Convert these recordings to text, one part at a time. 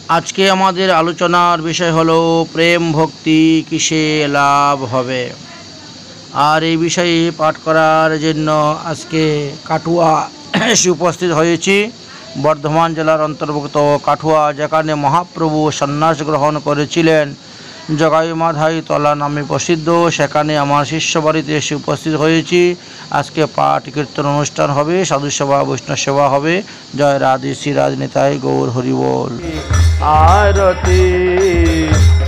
আজকে আমাদের আলোচনার বিষয় হলো প্রেম ভক্তি কিসে লাভ হবে। আর এই বিষয়ে পাঠ করার জন্য আজকে কাঠুয়া এসে উপস্থিত হয়েছি। বর্ধমান জেলার অন্তর্ভুক্ত কাঠুয়া, যেখানে মহাপ্রভু সন্ন্যাস গ্রহণ করেছিলেন, জগাইমাধাই তলা নামে প্রসিদ্ধ। সেখানে আমার শিষ্য বাড়িতে এসে উপস্থিত হয়েছি। আজকে পাঠ কীর্তন অনুষ্ঠান হবে, সাধু সেবা, বৈষ্ণব সেবা হবে। জয় রাধে, শ্রী রাজনিতাই গৌর হরি বল। आरती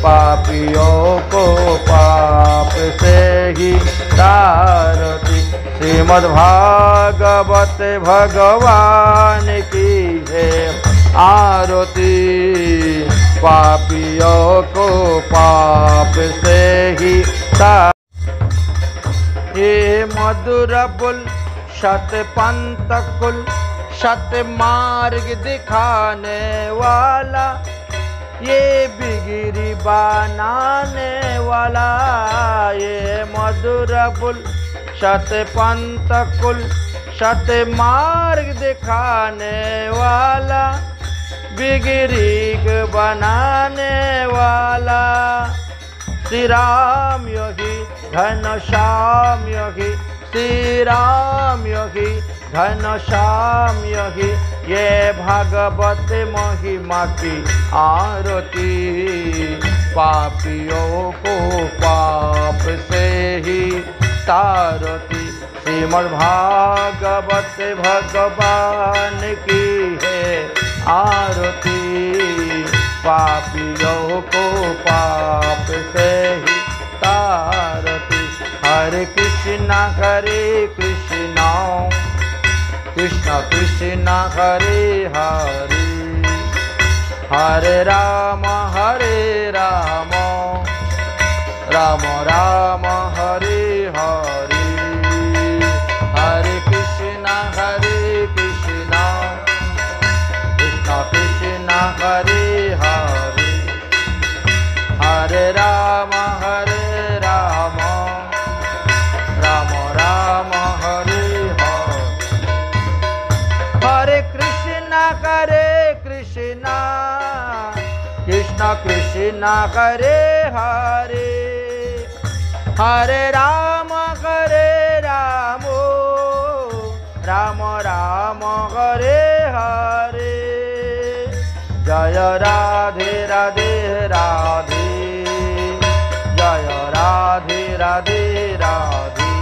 पापियों को पाप से ही तारती। श्रीमद्भागवत भगवान की है आरती। पापियों को पाप से ही ये मधुर बुल शत पंत कुल सत मार्ग दिखाने वाला, ये बिगड़ी बनाने वाला। ये मधुर बुल सत पंत कुल सत मार्ग दिखाने वाला, बिगड़ी बनाने वाला। श्री राम योगी घनश्याम योगी, श्री राम योगी घनश्याम योगी, ये भागवत महिमा की आरती। पापियों को पाप से ही तारती। श्रीमद्भागवत भगवान की है आरती। पापियों को पाप से ही तारती। हरे कृष्णा कृष्ण कृष्ण हरे हरे, हरे राम राम राम हरे हरे। हरे कृष्ण कृष्ण कृष्ण हरे हरे, हरे राम राम राम हरे हरे। हरे कृष्ण कृष्ण कृष्ण हरे हरे, हरे राम राम हरे हरे। जय राधे राधे राधे, जय राधे राधे राधे।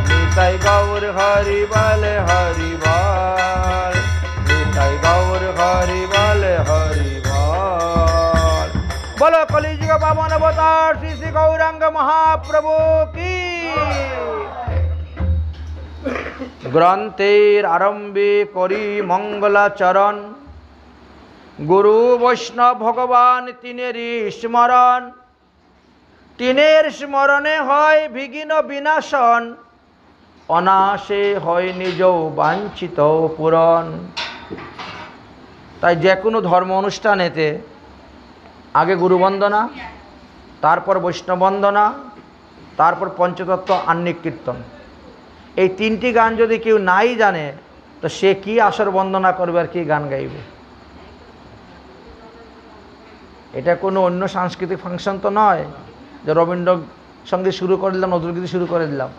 निताई गौर हरि बल हरि बल, निताई गौर हरि बल हरि बल। बोलो कलिजुग पावन अवतार श्री श्री गौरांग महाप्रभु की। ग्रंथेर आरम्भे करी मंगलाचरण, गुरु वैष्णव भगवान तिनेरी स्मरण। तिनेर स्मरणे हय विघ्न विनाशन, अनाशे हय निज वांछित पूरण। ताई जे कोनो धर्म अनुष्ठानेते आगे गुरु वंदना, तारपर वैष्णव वंदना, तारपर पंचतत्व आन्निक कीर्तन। এই তিনটি গান যদি কেউ নাই জানে তো সে কি আসর বন্দনা করবে আর কি গান গাইবে? এটা কোনো অন্য সাংস্কৃতিক ফাংশন তো নয় যে রবীন্দ্র সঙ্গীত শুরু করে দিলাম, নজরুলগীতি শুরু করে দিলাম।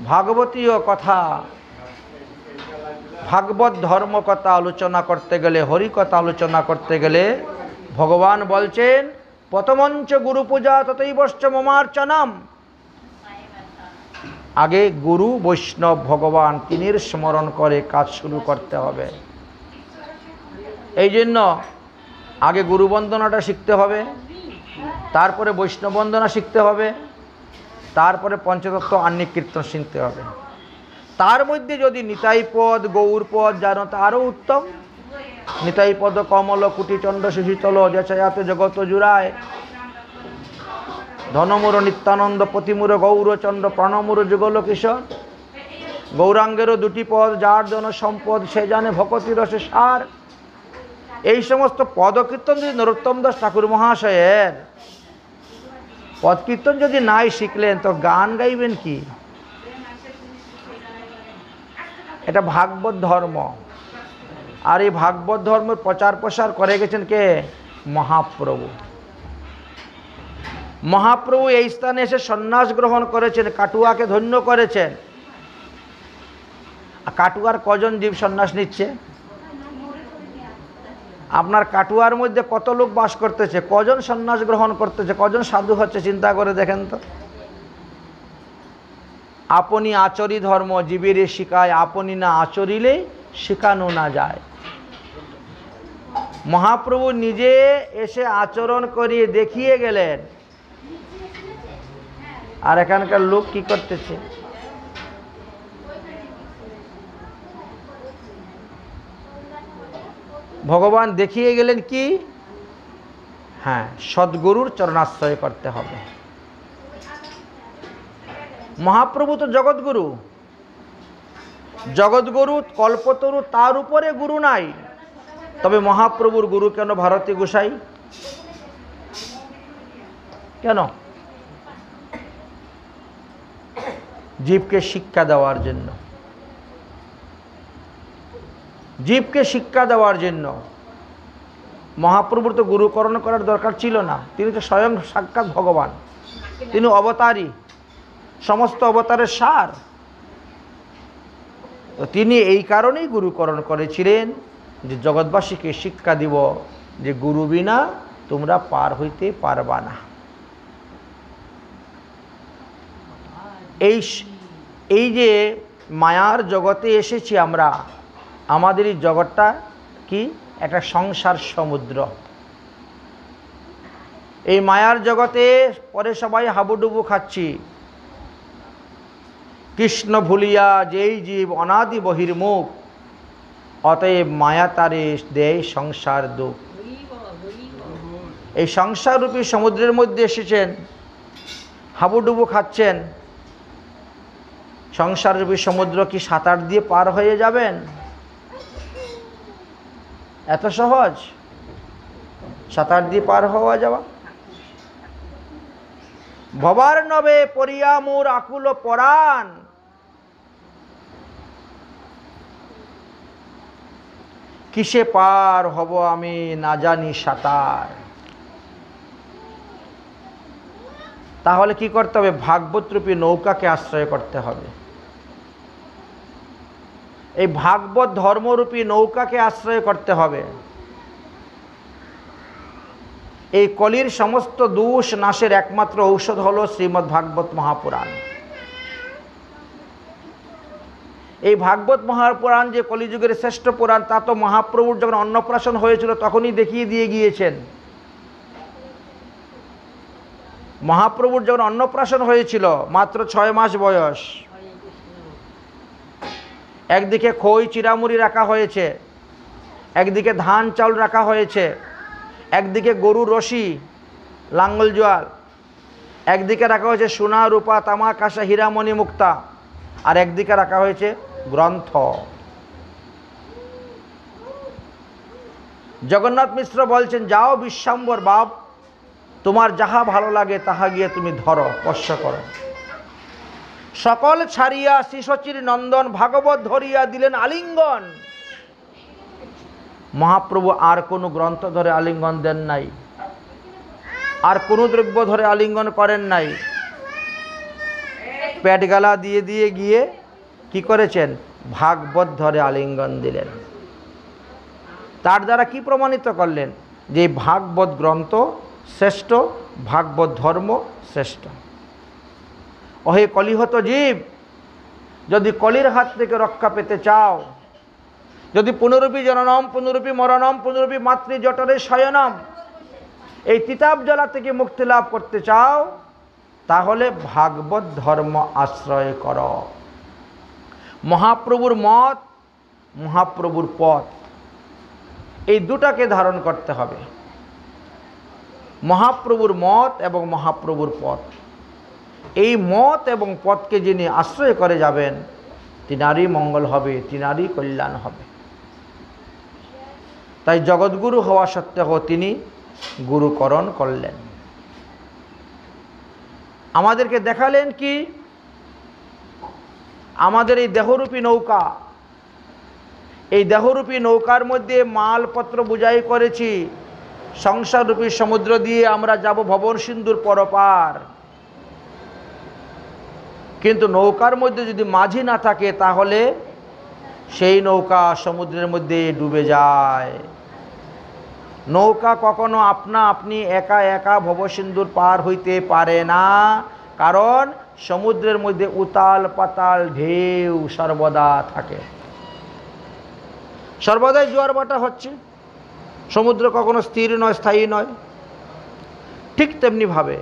ভাগবতীয় কথা, ভাগবত ধর্ম কথা আলোচনা করতে গেলে, হরি কথা আলোচনা করতে গেলে ভগবান বলছেন প্রথমঞ্চ গুরু পূজা ততৈবশ্চ মমার্চনম। আগে গুরু বৈষ্ণব ভগবান তিনির স্মরণ করে কাজ শুরু করতে হবে। এই জন্য আগে গুরু বন্দনাটা শিখতে হবে, তারপরে বৈষ্ণব বন্দনা শিখতে হবে, তারপরে পঞ্চতত্ত্ব আন্নিক কীর্তন শিখতে হবে। তার মধ্যে যদি নিতাই পদ গৌর পদ জানো তা আরও উত্তম। নিতাই পদ কমল কুটিচণ্ড শিশিতল যছায়াতে জগত জুড়ায়, ধনমুর নিত্যানন্দ পতিমুর গৌরচন্দ্র প্রণমুর যুগল কিশোর। গৌরাঙ্গেরও দুটি পদ, যার জন সম্পদ সে জানে ভকতি রসে সার। এই সমস্ত পদকীর্তন যদি নরোত্তম দাস ঠাকুর মহাশয়ের পদ কীর্তন যদি নাই শিখলেন তো গান গাইবেন কি? এটা ভাগবত ধর্ম। আর এই ভাগবত ধর্মের প্রচার প্রসার করে গেছেন কে? মহাপ্রভু। মহাপ্রভু এই স্থানে এসে সন্ন্যাস গ্রহণ করেছেন, কাটুয়াকে ধন্য করেছেন। কাটুয়ার কজন জীব সন্ন্যাস নিচ্ছে? আপনার কাটুয়ার মধ্যে কত লোক বাস করতেছে, কজন সন্ন্যাস গ্রহণ করতেছে, কজন সাধু হচ্ছে, চিন্তা করে দেখেন তো। আপনি আচরি ধর্ম জীবেরে শিখায়, আপনি না আচরিলে শিখানো না যায়। মহাপ্রভু নিজে এসে আচরণ করিয়ে দেখিয়ে গেলেন, আর এখানকার লোক কি করতেছে? ভগবান দেখিয়ে গেলেন কি? হ্যাঁ, সদ্গুরুর চরণাশ্রয় করতে হবে। মহাপ্রভু তো জগৎগুরু, জগৎগুরু কল্পতরু, তার উপরে গুরু নাই। তবে মহাপ্রভুর গুরু কেন ভারতী গোসাই? কেন? জীবকে শিক্ষা দেওয়ার জন্য, জীবকে শিক্ষা দেওয়ার জন্য। মহাপ্রভুর তো গুরুকরণ করার দরকার ছিল না, তিনি তো স্বয়ং সাক্ষাৎ ভগবান, তিনি অবতারী, সমস্ত অবতারের সার। তো তিনি এই কারণেই গুরুকরণ করেছিলেন যে জগৎবাসীকে শিক্ষা দিব যে গুরু বিনা তোমরা পার হইতে পারবা না। এই যে মায়ার জগতে এসেছি আমরা, আমাদের এই জগৎটা কি? একটা সংসার সমুদ্র। এই মায়ার জগতে পরে সবাই হাবুডুবু খাচ্ছি। কৃষ্ণ ভুলিয়া যেই জীব অনাদি বহির্মুখ, অতএব মায়া তারে দেয় সংসার দুঃখ। এই সংসাররূপী সমুদ্রের মধ্যে এসেছেন, হাবুডুবু খাচ্ছেন। সংসাররূপী সমুদ্র কি সাঁতার দিয়ে পার হয়ে যাবেন? এত সহজ সাঁতার দিয়ে পার হওয়া যাওয়া? ভবার নবে পরিয়া মোর আকুল পরাণ, কিসে পার হব আমি না জানি সাঁতার। তাহলে কি করতে হবে? ভাগবতরূপী নৌকাকে আশ্রয় করতে হবে। এই ভাগবত ধর্মরূপী নৌকাকে আশ্রয় করতে হবে। এই কলির সমস্ত দোষ নাশের একমাত্র ঔষধ হলো শ্রীমদ্ ভাগবত মহাপুরাণ। এই ভাগবত মহাপুরাণ যে কলিযুগের শ্রেষ্ঠ পুরাণ, তা তো মহাপ্রভুর যখন অন্নপ্রাশন হয়েছিল তখনই দেখিয়ে দিয়ে গিয়েছেন। মহাপ্রভুর যখন অন্নপ্রাশন হয়েছিল, মাত্র 6 মাস বয়স, একদিকে খই চিরামুড়ি রাখা হয়েছে, একদিকে ধান চাউল রাখা হয়েছে, একদিকে গরুর রশি লাঙ্গল জোয়াল, একদিকে রাখা হয়েছে সোনা রূপা তামা কাঁসা হীরামণি মুক্তা, আর একদিকে রাখা হয়েছে গ্রন্থ। জগন্নাথ মিশ্র বলছেন, যাও বিশ্বাম্বর বাপ, তোমার যাহা ভালো লাগে তাহা গিয়ে তুমি ধরো, স্পর্শ করো। সকল ছাড়িয়া শ্রীশচীর নন্দন ভাগবত ধরিয়া দিলেন আলিঙ্গন। মহাপ্রভু আর কোনো গ্রন্থ ধরে আলিঙ্গন দেন নাই, আর কোনো দ্রব্য ধরে আলিঙ্গন করেন নাই। পেট গালা দিয়ে দিয়ে গিয়ে কি করেছেন? ভাগবত ধরে আলিঙ্গন দিলেন। তার দ্বারা কি প্রমাণিত করলেন? যে ভাগবত গ্রন্থ শ্রেষ্ঠ, ভাগবত ধর্ম শ্রেষ্ঠ। ওহে কলিহত জীব, যদি কলির হাত থেকে রক্ষা পেতে চাও, যদি পুনরূপী জননম পুনরূপী মরণম পুনরূপী মাতৃ জঠরে শয়নম, এই তিতাব জ্বালা থেকে মুক্তি লাভ করতে চাও, তাহলে ভাগবত ধর্ম আশ্রয় কর। মহাপ্রভুর মত, মহাপ্রভুর পথ, এই দুটাকে ধারণ করতে হবে। মহাপ্রভুর মত এবং মহাপ্রভুর পথ, এই মত এবং পথকে যিনি আশ্রয় করে যাবেন, তিনারই মঙ্গল হবে, তিনারই কল্যাণ হবে। তাই জগৎগুরু হওয়া সত্ত্বেও তিনি গুরুকরণ করলেন। আমাদেরকে দেখালেন কি? আমাদের এই দেহরূপী নৌকা, এই দেহরূপী নৌকার মধ্যে মালপত্র বোঝাই করেছি, সংসাররূপী সমুদ্র দিয়ে আমরা যাব ভবন সিন্ধুর পরপার। কিন্তু নৌকার মধ্যে যদি মাঝি না থাকে তাহলে সেই নৌকা সমুদ্রের মধ্যে ডুবে যায়। নৌকা কখনো আপনা আপনি একা একা ভবসিন্ধুর পার হইতে পারে না, কারণ সমুদ্রের মধ্যে উতাল পাতাল ঢেউ সর্বদা থাকে, সর্বদাই জোয়ার ভাটা হচ্ছে। সমুদ্র কখনো স্থির নয়, স্থায়ী নয়। ঠিক তেমনিভাবে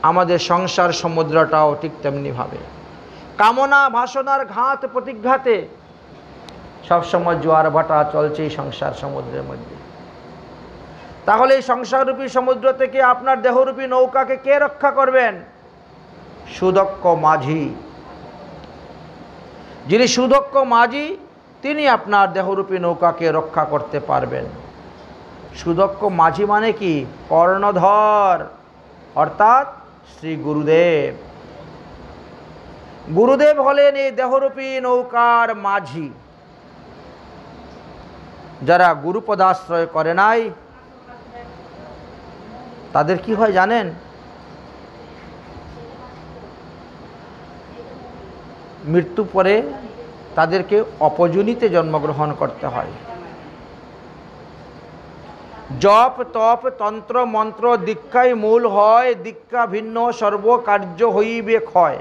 আমাদের সংসার সমুদ্রটাও ঠিক তেমনিভাবে কামনা বাসনার ঘাত প্রতিঘাতে সবসময় জোয়ার ভাটা চলছে এই সংসার সমুদ্রের মধ্যে। তাহলে এই সংসাররূপী সমুদ্র থেকে আপনার দেহরূপী নৌকাকে কে রক্ষা করবেন? সুদক্ষ মাঝি। যিনি সুদক্ষ মাঝি তিনি আপনার দেহরূপী নৌকাকে রক্ষা করতে পারবেন। সুদক্ষ মাঝি মানে কি? কর্ণধর, অর্থাৎ শ্রী গুরুদেব। গুরুদেব হলেন এই দেহরূপী নৌকার মাঝি। যারা গুরুপদাশ্রয় করে নাই তাদের কি হয় জানেন? মৃত্যু পরে তাদেরকে অপজনীতে জন্মগ্রহণ করতে হয়। জপ তপ তন্ত্র মন্ত্র দীক্ষাই মূল হয়, দীক্ষা ভিন্ন সর্বকার্য হইবে ক্ষয়।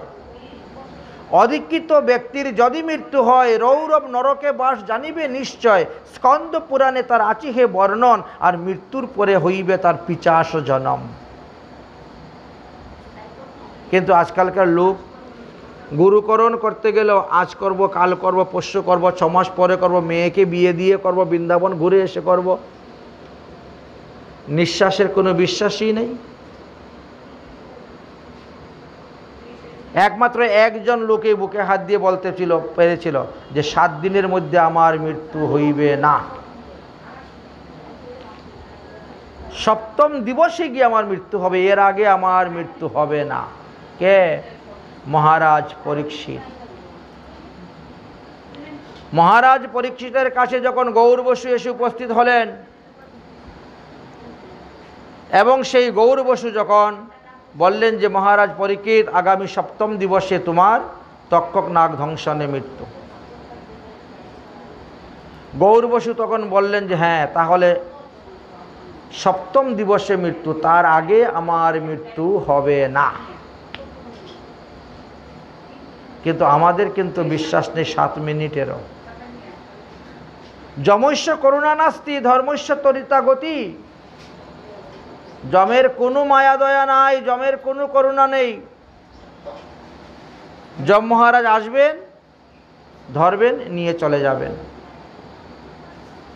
অদীক্ষিত ব্যক্তির যদি মৃত্যু হয়, রৌরব নরকে বাস জানিবে নিশ্চয়। স্কন্দ পুরাণে তার আচিহে বর্ণন, আর মৃত্যুর পরে হইবে তার পিচাস জনম। কিন্তু আজকালকার লোক গুরুকরণ করতে গেলেও আজ করব, কাল করব, পরশু করব, 6 মাস পরে করব, মেয়েকে বিয়ে দিয়ে করব, বৃন্দাবন ঘুরে এসে করব। নিঃশ্বাসের কোনো বিশ্বাসই নেই। একমাত্র একজন লোকে বুকে হাত দিয়ে বলতে পেরেছিল যে 7 দিনের মধ্যে আমার মৃত্যু হইবে না, 7ম দিবসে গিয়ে আমার মৃত্যু হবে, এর আগে আমার মৃত্যু হবে না। কে? মহারাজ পরীক্ষিত। মহারাজ পরীক্ষিতের কাছে যখন গৌর বসু এসে উপস্থিত হলেন এবং সেই গৌর বসু যখন বললেন যে মহারাজ পরীক্ষিত, আগামী 7ম দিবসে তোমার তক্ষক নাগ ধ্বংসনে মৃত্যু। গৌর বসু তখন বললেন যে হ্যাঁ, তাহলে 7ম দিবসে মৃত্যু, তার আগে আমার মৃত্যু হবে না। কিন্তু আমাদের কিন্তু বিশ্বাস নেই 7 মিনিটেরও। যমস্য করুণা নাস্তি ধর্মস্য তরিতা গতি। যমের কোনো মায়া দয়া নাই, যমের কোনো করুণা নেই। যম মহারাজ আসবেন, ধরবেন, নিয়ে চলে যাবেন।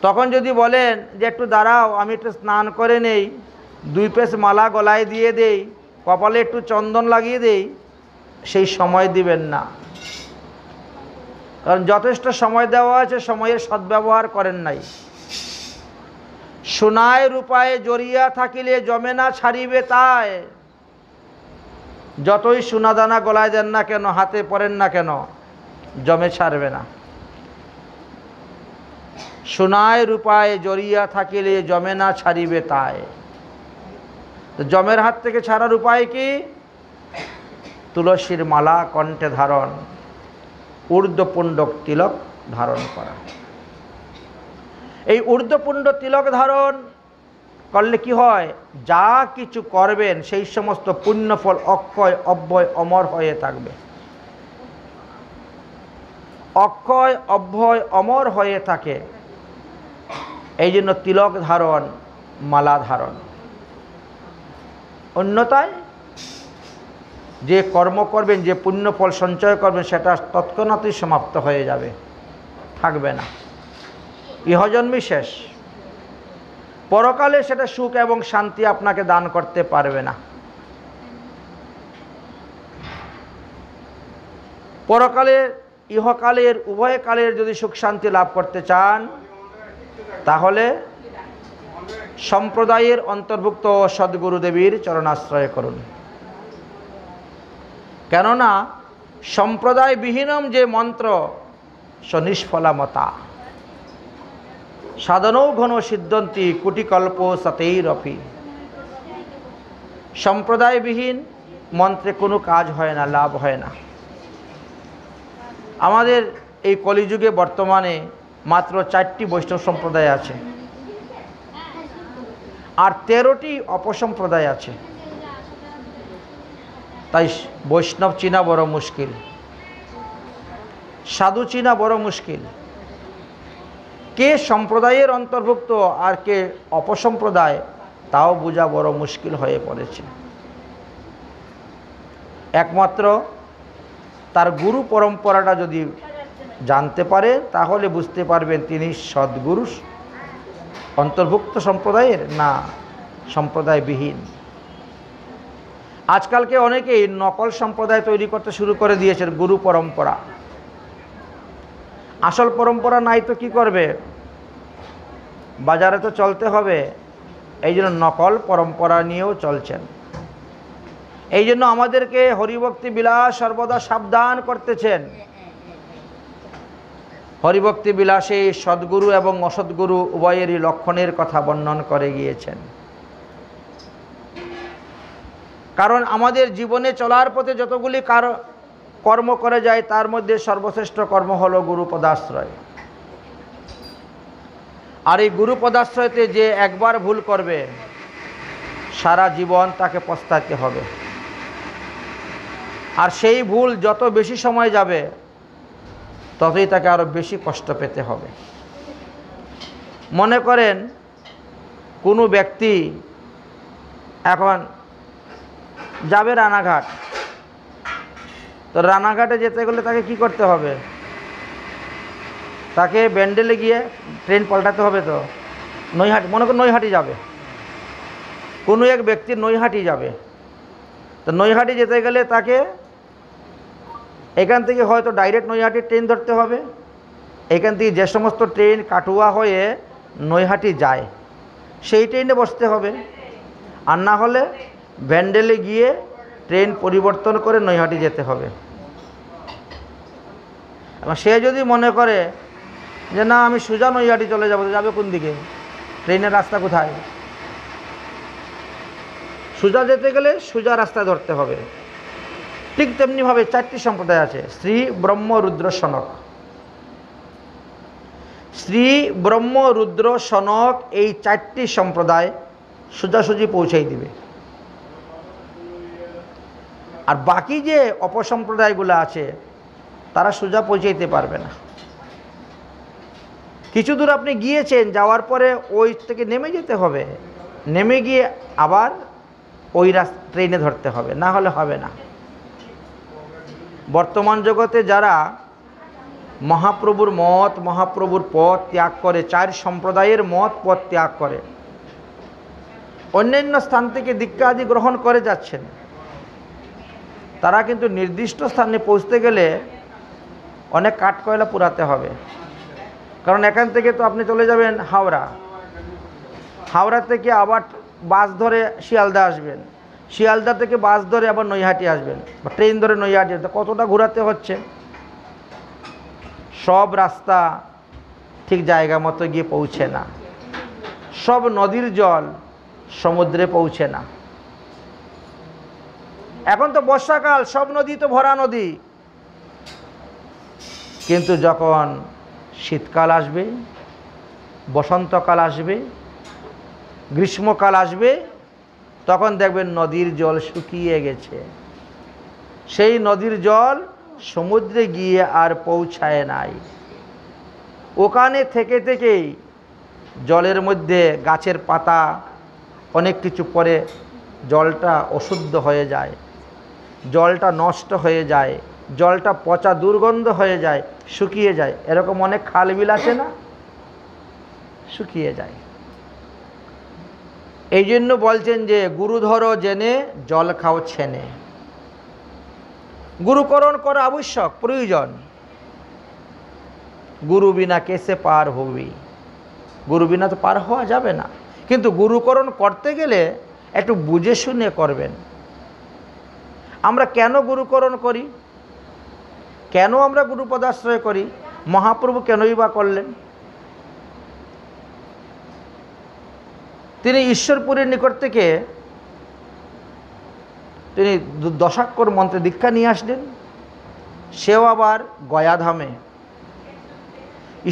তখন যদি বলেন যে একটু দাঁড়াও, আমি একটু স্নান করে নেই, 2 পেস মালা গলায় দিয়ে দেই, কপালে একটু চন্দন লাগিয়ে দেই, সেই সময় দিবেন না। কারণ যথেষ্ট সময় দেওয়া আছে, সময়ের সদ্ব্যবহার করেন নাই। সোনায় রূপায় জড়িয়া থাকিলে জমে না ছাড়িবে তাই। যতই সোনাদানা গলায় দেন না কেন, হাতে পরেন না কেন, জমে ছাড়বে না। সোনায় রূপায় জড়িয়া থাকিলে জমে না ছাড়িবে তাই। জমের হাত থেকে ছাড়ার উপায় কি? তুলসীর মালা কণ্ঠে ধারণ, ঊর্ধ্বপুণ্ডক তিলক ধারণ করা। এই ঊর্ধ্বপুণ্ড তিলক ধারণ করলে কি হয়? যা কিছু করবেন সেই সমস্ত পুণ্যফল অক্ষয় অব্যয় অমর হয়ে থাকবে। অক্ষয় অব্যয় অমর হয়ে থাকে, এই জন্য তিলক ধারণ, মালা ধারণ। অন্যথায় যে কর্ম করবেন, যে পুণ্যফল সঞ্চয় করবেন, সেটা তৎক্ষণাৎই সমাপ্ত হয়ে যাবে, থাকবে না। ইহজন্মই শেষ। পরকালে সেটা সুখ এবং শান্তি আপনাকে দান করতে পারবে না। পরকালের ইহকালের উভয় কালের যদি সুখ শান্তি লাভ করতে চান, তাহলে সম্প্রদায়ের অন্তর্ভুক্ত সদ্গুরুদেবীর চরণাশ্রয় করুন। কেননা সম্প্রদায় বিহীনম যে মন্ত্র সনিষ্ফলামতা। সাধনৌ ঘন সিদ্ধন্তি কোটিকল্প সতৈরপি। সম্প্রদায়বিহীন মন্ত্রে কোনো কাজ হয় না, লাভ হয় না। আমাদের এই কলিযুগে বর্তমানে মাত্র 4টি বৈষ্ণব সম্প্রদায় আছে, আর 13টি অপসম্প্রদায় আছে। তাই বৈষ্ণব চিনা বড় মুশকিল, সাধু চিনা বড় মুশকিল। কে সম্প্রদায়ের অন্তর্ভুক্ত আর কে অপসম্প্রদায় তাও বোঝা বড় মুশকিল হয়ে পড়েছে। একমাত্র তার গুরু পরম্পরাটা যদি জানতে পারে তাহলে বুঝতে পারবেন তিনি সদ্গুরু অন্তর্ভুক্ত সম্প্রদায়ের না সম্প্রদায়বিহীন। আজকালকে অনেকেই নকল সম্প্রদায় তৈরি করতে শুরু করে দিয়েছেন গুরু পরম্পরা। আসল পরম্পরা নাই তো কি করবে, বাজারে তো চলতে হবে, এই জন্য নকল পরম্পরা নিয়েও চলছেন। এই জন্য আমাদেরকে হরিভক্তি বিলাস সর্বদা সাবধান করতেছেন। হরিভক্তি বিলাসে সদ্গুরু এবং অসদ্গুরু উভয়েরই লক্ষণের কথা বর্ণন করে গিয়েছেন। কারণ আমাদের জীবনে চলার পথে যতগুলি কর্ম করে যায় তার মধ্যে সর্বশ্রেষ্ঠ কর্ম হলো গুরু পদাশ্রয়। আর এই গুরু পদাশ্রয়তে যে একবার ভুল করবে সারা জীবন তাকে পস্তাতে হবে। আর সেই ভুল যত বেশি সময় যাবে ততই তাকে আরো বেশি কষ্ট পেতে হবে। মনে করেন কোনো ব্যক্তি এখন যাবে রানাঘাট, তো রানাঘাটে যেতে গেলে তাকে কি করতে হবে, তাকে ব্যান্ডেলে গিয়ে ট্রেন পাল্টাতে হবে। তো নৈহাটি, মনে করুন নৈহাটি যাবে, কোনো এক ব্যক্তি নৈহাটি যাবে, তো নৈহাটি যেতে গেলে তাকে এখান থেকে হয়তো ডাইরেক্ট নৈহাটি ট্রেন ধরতে হবে। এখান থেকে যে সমস্ত ট্রেন কাটুয়া হয়ে নৈহাটি যায় সেই ট্রেনে বসতে হবে, আর না হলে ব্যান্ডেলে গিয়ে ট্রেন পরিবর্তন করে নৈহাটি যেতে হবে। এবং সে যদি মনে করে যে না আমি সোজা নৈহাটি চলে যাবো, যাবে কোন দিকে, ট্রেনের রাস্তা কোথায়? সোজা যেতে গেলে সোজা রাস্তা ধরতে হবে। ঠিক তেমনিভাবে 4টি সম্প্রদায় আছে, শ্রী ব্রহ্ম রুদ্র সনক। শ্রী ব্রহ্ম রুদ্র সনক এই 4টি সম্প্রদায় সোজাসুজি পৌঁছাই দিবে। আর বাকি যে অপসম্প্রদায়গুলো আছে তারা সোজা পৌঁছাইতে পারবে না। কিছু দূর আপনি গিয়েছেন, যাওয়ার পরে ওই থেকে নেমে যেতে হবে, নেমে গিয়ে আবার ওই ট্রেনে ধরতে হবে, না হলে হবে না। বর্তমান জগতে যারা মহাপ্রভুর মত মহাপ্রভুর পথ ত্যাগ করে, 4 সম্প্রদায়ের মত পথ ত্যাগ করে অন্যান্য স্থান থেকে দীক্ষা আদি গ্রহণ করে যাচ্ছেন, তারা কিন্তু নির্দিষ্ট স্থানে পৌঁছতে গেলে অনেক কাঠকয়লা পুরাতে হবে। কারণ এখান থেকে তো আপনি চলে যাবেন হাওড়া, হাওড়া থেকে আবার বাস ধরে শিয়ালদা আসবেন, শিয়ালদা থেকে বাস ধরে আবার নৈহাটি আসবেন বা ট্রেন ধরে নৈহাটি আসবেন, কতটা ঘোরাতে হচ্ছে। সব রাস্তা ঠিক জায়গা মতো গিয়ে পৌঁছে না, সব নদীর জল সমুদ্রে পৌঁছে না। এখন তো বর্ষাকাল, সব নদী তো ভরা নদী, কিন্তু যখন শীতকাল আসবে, বসন্তকাল আসবে, গ্রীষ্মকাল আসবে, তখন দেখবেন নদীর জল শুকিয়ে গেছে। সেই নদীর জল সমুদ্রে গিয়ে আর পৌঁছায় নাই। ওখানে থেকে থেকেই জলের মধ্যে গাছের পাতা অনেক কিছু পরে জলটা অশুদ্ধ হয়ে যায়, জলটা নষ্ট হয়ে যায়, জলটা পচা দুর্গন্ধ হয়ে যায়, শুকিয়ে যায়। এরকম অনেক খাল বিল আছে না, শুকিয়ে যায়। এই জন্য বলছেন যে গুরু ধরো জেনে জল খাও ছেনে। গুরুকরণ করা আবশ্যক, প্রয়োজন। গুরু বিনা কেসে পার হবি, গুরু বিনা তো পার হওয়া যাবে না। কিন্তু গুরুকরণ করতে গেলে একটু বুঝে শুনে করবেন। আমরা কেন গুরুকরণ করি, কেন আমরা গুরু পদাশ্রয় করি, মহাপ্রভু কেনই বা করলেন? তিনি ঈশ্বরপুরীর নিকট থেকে তিনি দশাক্ষর মন্ত্রে দীক্ষা নিয়ে আসলেন। সেও আবার গয়াধামে।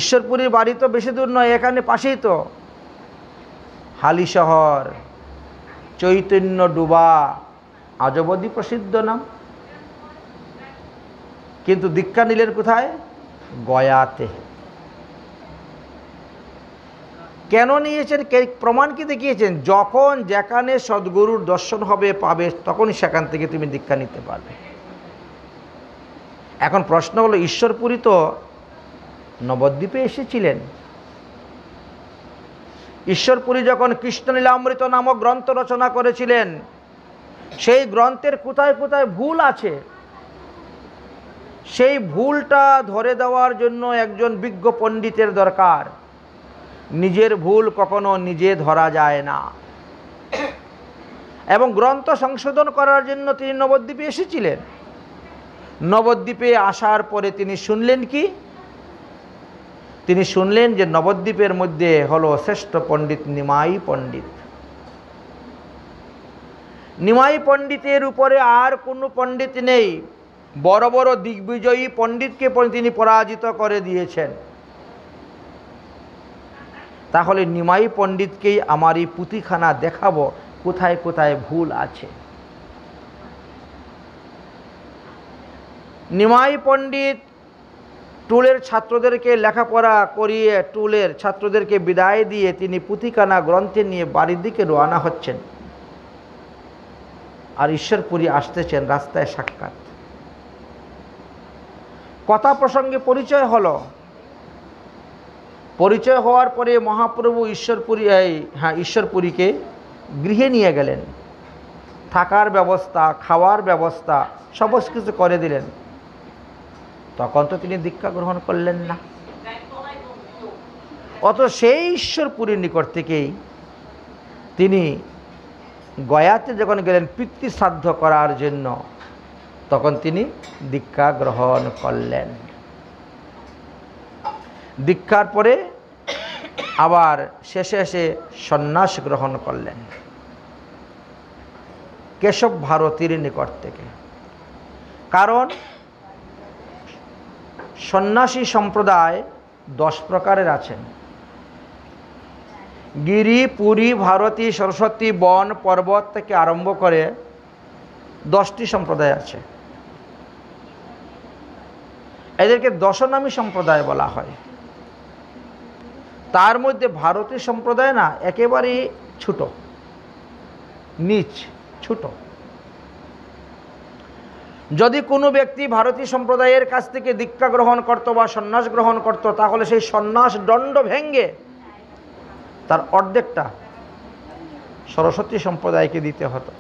ঈশ্বরপুরীর বাড়ি তো বেশি দূর নয়, এখানে পাশেই তো হালি শহর, চৈতন্য ডুবা, আজবদি প্রসিদ্ধ নাম। কিন্তু দীক্ষা নিলেন কোথায়? গয়াতে। কেন নিয়েছেন? প্রমাণ কি দেখিয়েছেন? যখন যেখানে সদ্গুরুর দর্শন হবে পাবে, তখনই সেখান থেকে তুমি দীক্ষা নিতে পারবে। এখন প্রশ্ন হলো, ঈশ্বরপুরী তো নবদ্বীপে এসেছিলেন। ঈশ্বরপুরী যখন কৃষ্ণলীলামৃত নামক গ্রন্থ রচনা করেছিলেন, সেই গ্রন্থের কোথায় কোথায় ভুল আছে, সেই ভুলটা ধরে দেওয়ার জন্য একজন বিজ্ঞ পণ্ডিতের দরকার। নিজের ভুল কখনো নিজে ধরা যায় না। এবং গ্রন্থ সংশোধন করার জন্য তিনি নবদ্বীপে এসেছিলেন। নবদ্বীপে আসার পরে তিনি শুনলেন কি? তিনি শুনলেন যে নবদ্বীপের মধ্যে হলো শ্রেষ্ঠ পণ্ডিত নিমাই পণ্ডিত। নিমাই পণ্ডিতের উপরে আর কোনো পণ্ডিত নেই। বড় বড় দিগ্বিজয়ী পণ্ডিতকে তিনি পরাজিত করে দিয়েছেন। তাহলে নিমাই পণ্ডিতকেই আমার এই পুঁথিখানা দেখাবো কোথায় কোথায় ভুল আছে। নিমাই পণ্ডিত টুলের ছাত্রদেরকে লেখাপড়া করিয়ে টুলের ছাত্রদেরকে বিদায় দিয়ে তিনি পুঁথিখানা গ্রন্থে নিয়ে বাড়ির দিকে রওনা হচ্ছেন। আর ঈশ্বরপুরী আসতেছেন। রাস্তায় সাক্ষাৎ, কথা প্রসঙ্গে পরিচয় হলো। পরিচয় হওয়ার পরে মহাপ্রভু ঈশ্বরপুরীকে গৃহে নিয়ে গেলেন। থাকার ব্যবস্থা, খাওয়ার ব্যবস্থা সমস্ত কিছু করে দিলেন। তখন তো তিনি দীক্ষা গ্রহণ করলেন না। অত সেই ঈশ্বরপুরীর নিকট থেকেই তিনি গয়াতে যখন গেলেন পিতৃশ্রাদ্ধ করার জন্য, তখন তিনি দীক্ষা গ্রহণ করলেন। দীক্ষার পরে আবার শেষে এসে সন্ন্যাস গ্রহণ করলেন কেশব ভারতীর নিকট থেকে। কারণ সন্ন্যাসী সম্প্রদায় 10 প্রকারের আছেন। গিরি, পুরী, ভারতী, সরস্বতী, বন, পর্বত থেকে আরম্ভ করে 10টি সম্প্রদায় আছে। এদেরকে দশনামী সম্প্রদায় বলা হয়। তার মধ্যে ভারতী সম্প্রদায় না একেবারেই ছোট, নিচ, ছোট। যদি কোনো ব্যক্তি ভারতী সম্প্রদায়ের কাছ থেকে দীক্ষা গ্রহণ করত বা সন্ন্যাস গ্রহণ করত, তাহলে সেই সন্ন্যাস দণ্ড ভেঙ্গে তার অর্ধেকটা সরস্বতী সম্প্রদায়কে দিতে হতো।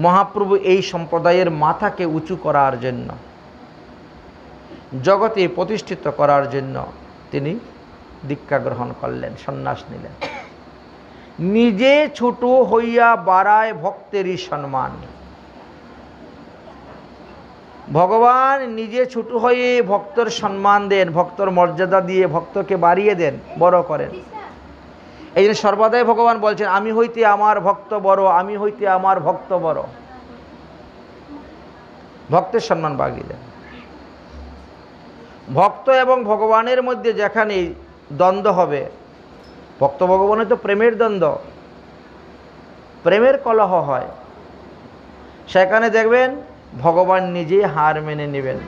মহাপ্রভু এই সম্প্রদায়ের মাথাকে উঁচু করার জন্য, জগতে প্রতিষ্ঠিত করার জন্য তিনি দীক্ষা গ্রহণ করলেন, সন্ন্যাস নিলেন। নিজে ছোট হইয়া বাড়ায় ভক্তেরই সম্মান। ভগবান নিজে ছোট হয়ে ভক্তর সম্মান দেন, ভক্তর মর্যাদা দিয়ে ভক্তকে বাড়িয়ে দেন, বড় করেন। এই জন্য সর্বদাই ভগবান বলছেন, আমি হইতে আমার ভক্ত বড়, আমি হইতে আমার ভক্ত বড়। ভক্তের সম্মান বাড়িয়ে দেন। ভক্ত এবং ভগবানের মধ্যে যেখানে দ্বন্দ্ব হবে, ভক্ত ভগবানের তো প্রেমের দ্বন্দ্ব, প্রেমের কলহ হয়, সেখানে দেখবেন ভগবান নিজেই হার মেনে নেবেন,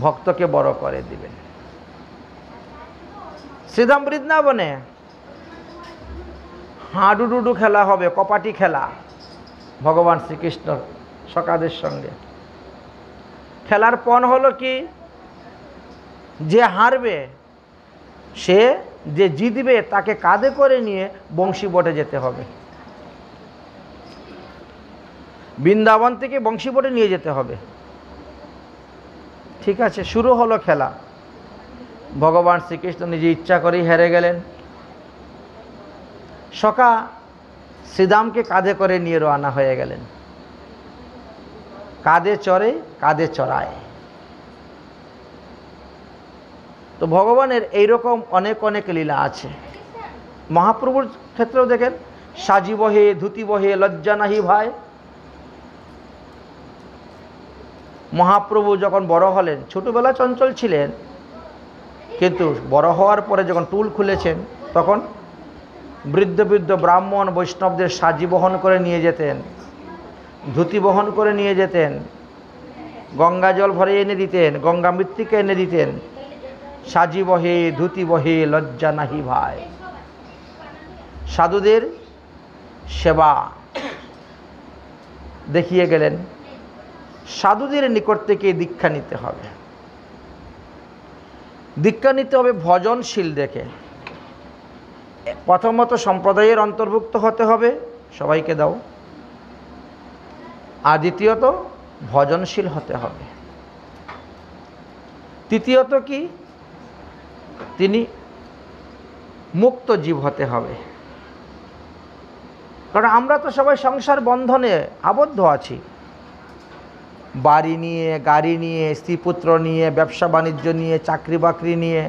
ভক্তকে বড় করে দিবেন। শ্রীধাম বৃন্দাবনে হাডুডুডু খেলা হবে, কপাটি খেলা, ভগবান শ্রীকৃষ্ণ সখাদের সঙ্গে। খেলার পণ হলো কি? যে হারবে, সে যে জিতবে তাকে কাঁধে করে নিয়ে বংশী বটে যেতে হবে। বৃন্দাবন থেকে বংশী বটে নিয়ে যেতে হবে। ঠিক আছে, শুরু হলো খেলা। ভগবান শ্রীকৃষ্ণ নিজে ইচ্ছা করেই হেরে গেলেন। সখা শ্রীদামকে কাঁধে করে নিয়ে রওনা হয়ে গেলেন। কাঁধে চড়ে, কাঁধে চড়ায়। তো তো ভগবানের এইরকম অনেক অনেক লীলা আছে। মহাপ্রভুর ক্ষেত্রেও দেখেন, সাজি বহে ধুতি বহে লজ্জা নাহি ভাই। মহাপ্রভু যখন বড় হলেন, ছোটবেলা চঞ্চল ছিলেন, কিন্তু বড় হওয়ার পরে যখন টুল খুলেছেন, তখন বৃদ্ধ বৃদ্ধ ব্রাহ্মণ বৈষ্ণবদের সাজি বহন করে নিয়ে যেতেন, ধুতি বহন করে নিয়ে যেতেন, গঙ্গা জল ভরে এনে দিতেন, গঙ্গা মৃত্তিকা এনে দিতেন। সাজি বহে ধুতি বহে লজ্জা নাহি ভাই। সাধুদের সেবা দেখিয়ে গেলেন। সাধুদের নিকট থেকে দীক্ষা নিতে হবে। দীক্ষা নিতে হবে ভজনশীল দেখে। প্রথমত সম্প্রদায়ের অন্তর্ভুক্ত হতে হবে, সবাইকে দাও। আর দ্বিতীয়ত ভজনশীল হতে হবে। তৃতীয়ত কি, তিনি মুক্ত জীব হতে হবে। কারণ আমরা তো সবাই সংসার বন্ধনে আবদ্ধ আছি। বাড়ি নিয়ে, গাড়ি নিয়ে, স্ত্রীপুত্র নিয়ে, ব্যবসা বাণিজ্য নিয়ে, চাকরি বাকরি নিয়ে,